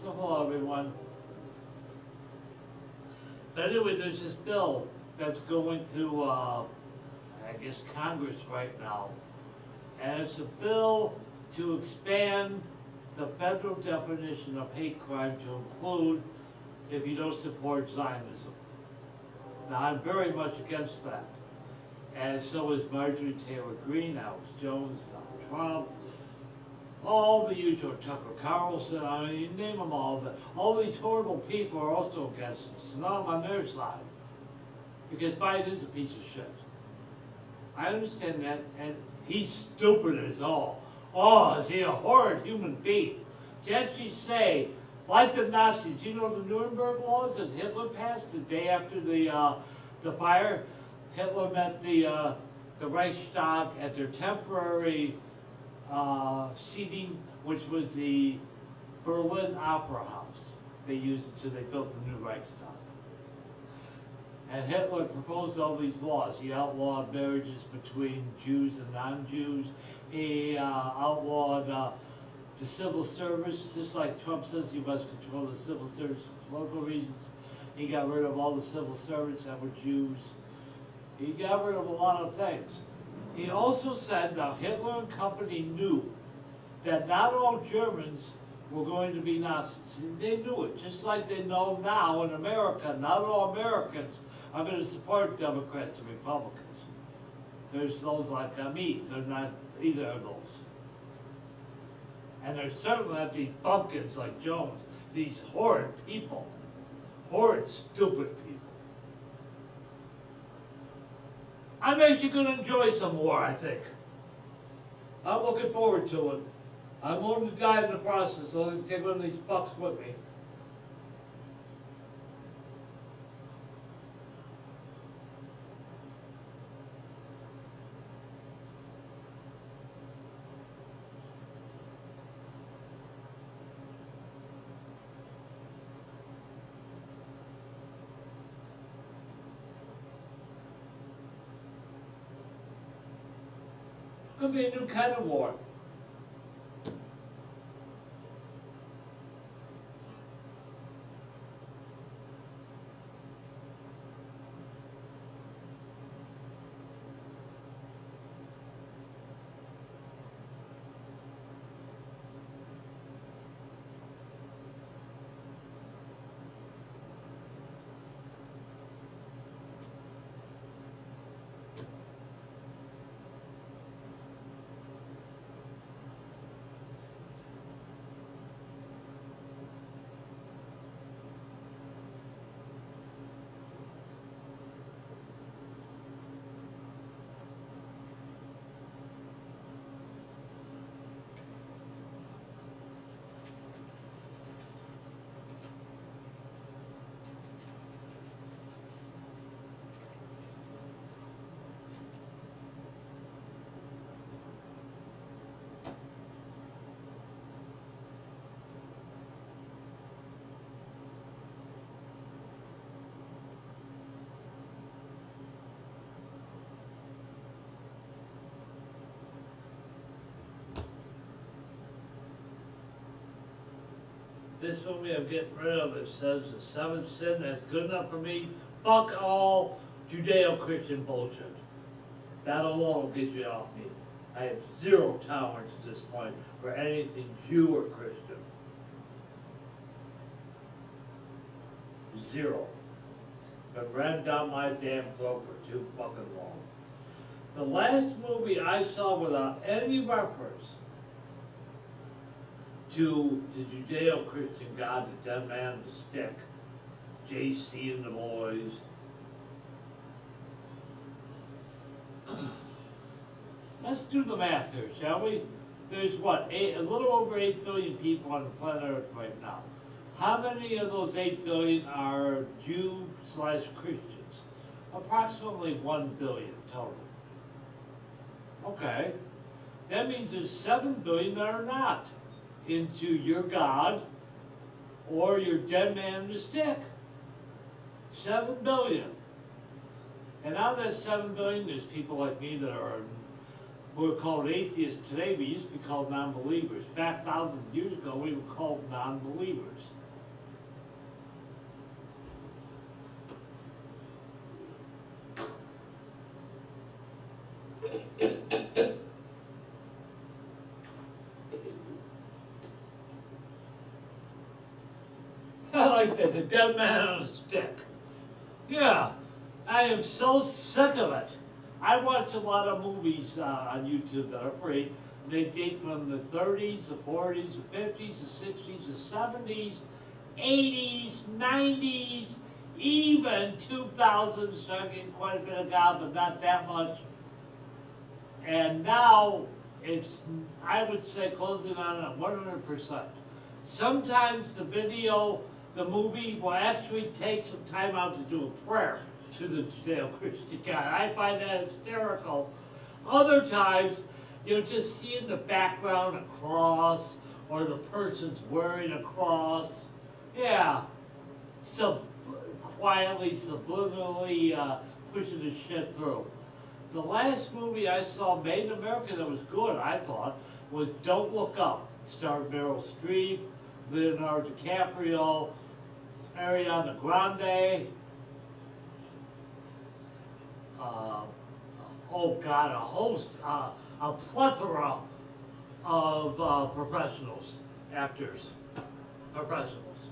so hello everyone. But anyway, there's this bill that's going through, I guess, Congress right now. And it's a bill to expand the federal definition of hate crime to include if you don't support Zionism. Now, I'm very much against that. And so is Marjorie Taylor Greene, Alex Jones, Donald Trump, all the usual, Tucker Carlson, I mean, you name them all these horrible people are also against us, and I'm on their side. Because Biden is a piece of shit. I understand that, and he's stupid as all. Oh, is he a horrid human being? To actually say, like the Nazis, you know the Nuremberg laws that Hitler passed the day after the fire? Hitler met the Reichstag at their temporary seating, which was the Berlin Opera House. They used it till they built the new Reichstag. And Hitler proposed all these laws. He outlawed marriages between Jews and non-Jews. He outlawed the civil service, just like Trump says he must control the civil service for political reasons. He got rid of all the civil servants that were Jews. He got rid of a lot of things. He also said, now Hitler and company knew that not all Germans were going to be Nazis. They knew it, just like they know now in America, not all Americans are going to support Democrats and Republicans. There's those like me, they're not either of those. And there's certainly not these bumpkins like Jones, these horrid people, horrid, stupid people. I'm actually going to enjoy some war, I think. I'm looking forward to it. I'm willing to die in the process, so I can take one of these bucks with me. Could be a new kind of war. This movie I'm getting rid of, it says the seventh sin, that's good enough for me. Fuck all Judeo-Christian bullshit. That alone will get you off me. I have zero tolerance at this point for anything Jew or Christian. Zero. Been ran down my damn throat for too fucking long. The last movie I saw without any reference to the Judeo-Christian God, the dead man, the stick, JC and the boys. Let's do the math here, shall we? There's what, a little over 8 billion people on the planet Earth right now. How many of those 8 billion are Jew/Christians? Approximately 1 billion total. Okay, that means there's 7 billion that are not into your God or your dead man in the stick. 7 billion. And out of that 7 billion, there's people like me that are, we're called atheists today. We used to be called non-believers. Back thousands of years ago, we were called non-believers. I like that, the dead man on a stick. Yeah, I am so sick of it. I watch a lot of movies on YouTube that are free. They date from the 30s, the 40s, the 50s, the 60s, the 70s, 80s, 90s, even 2000s, starting quite a bit of God, but not that much. And now it's, I would say, closing on at 100%. Sometimes the video, the movie will actually take some time out to do a prayer to the Judeo-Christian God. I find that hysterical. Other times, you'll just see in the background a cross, or the person's wearing a cross. Yeah, so quietly, subliminally pushing the shit through. The last movie I saw made in America that was good, I thought, was Don't Look Up. Starred Meryl Streep, Leonardo DiCaprio, Ariana Grande, oh God, a host, a plethora of professionals, actors, professionals.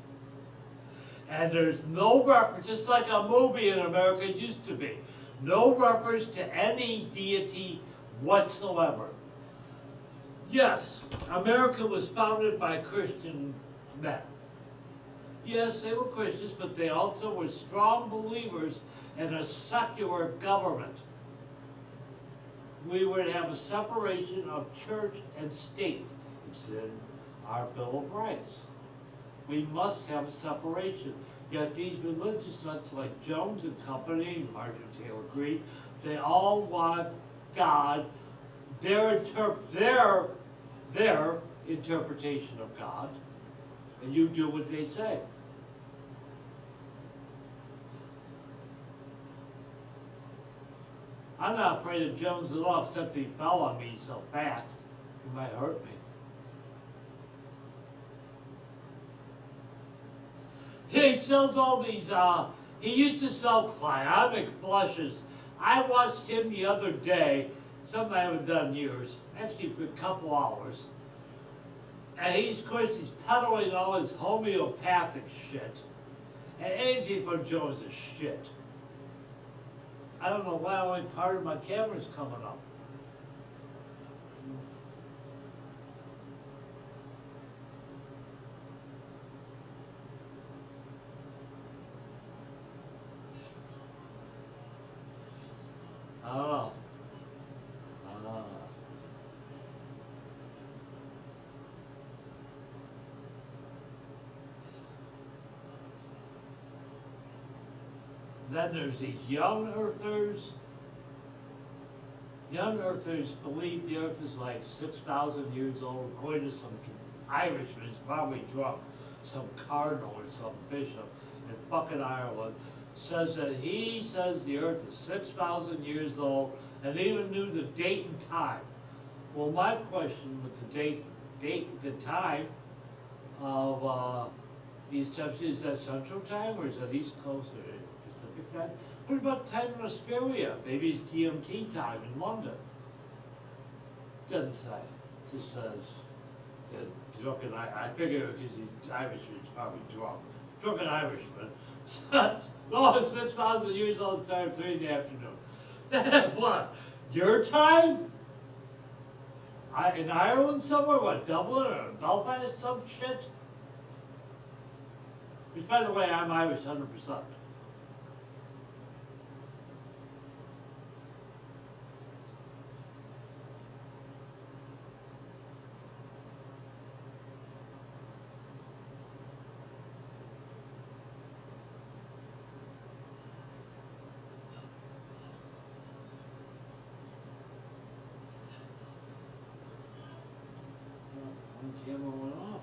And there's no reference, just like a movie in America used to be, no reference to any deity whatsoever. Yes, America was founded by Christian men. Yes, they were Christians, but they also were strong believers in a secular government. We would have a separation of church and state. It's in our Bill of Rights. We must have a separation. Yet these religious nuts like Jones and Company, Martin Taylor Greene, they all want God, their interpretation of God, and you do what they say. I'm not afraid of Jones at all, except he fell on me so fast, he might hurt me. He sells all these, he used to sell cryonic flushes. I watched him the other day, something I haven't done in years, actually for a couple hours. And of course, he's peddling all his homeopathic shit. And anything from Jones is shit. I don't know why only part of my camera's coming up. Oh. Ah. Then there's these young earthers. Young earthers believe the earth is like 6,000 years old, according to some Irishman who's probably drunk, some cardinal or some bishop in fucking Ireland, says that he says the earth is 6,000 years old and even knew the date and time. Well, my question with the date, the time of The exception, is that Central Time, or is that East Coast or Pacific Time? What about time in Australia? Maybe it's GMT time in London. Doesn't say, just says, the drunken, I figure because he's Irish, he's probably drunk. Drunken Irishman. Says, oh, 6,000 years old, started 3 in the afternoon. What, your time? In Ireland somewhere, what, Dublin or Belfast, some shit? Which, by the way, I'm Irish 100%. One camera went off.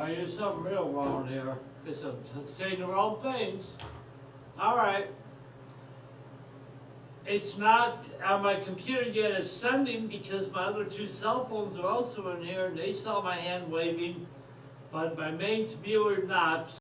There's something real wrong here. Because I'm saying the wrong things. Alright. It's not on my computer yet, it's sending because my other 2 cell phones are also in here and they saw my hand waving, but my main viewer not.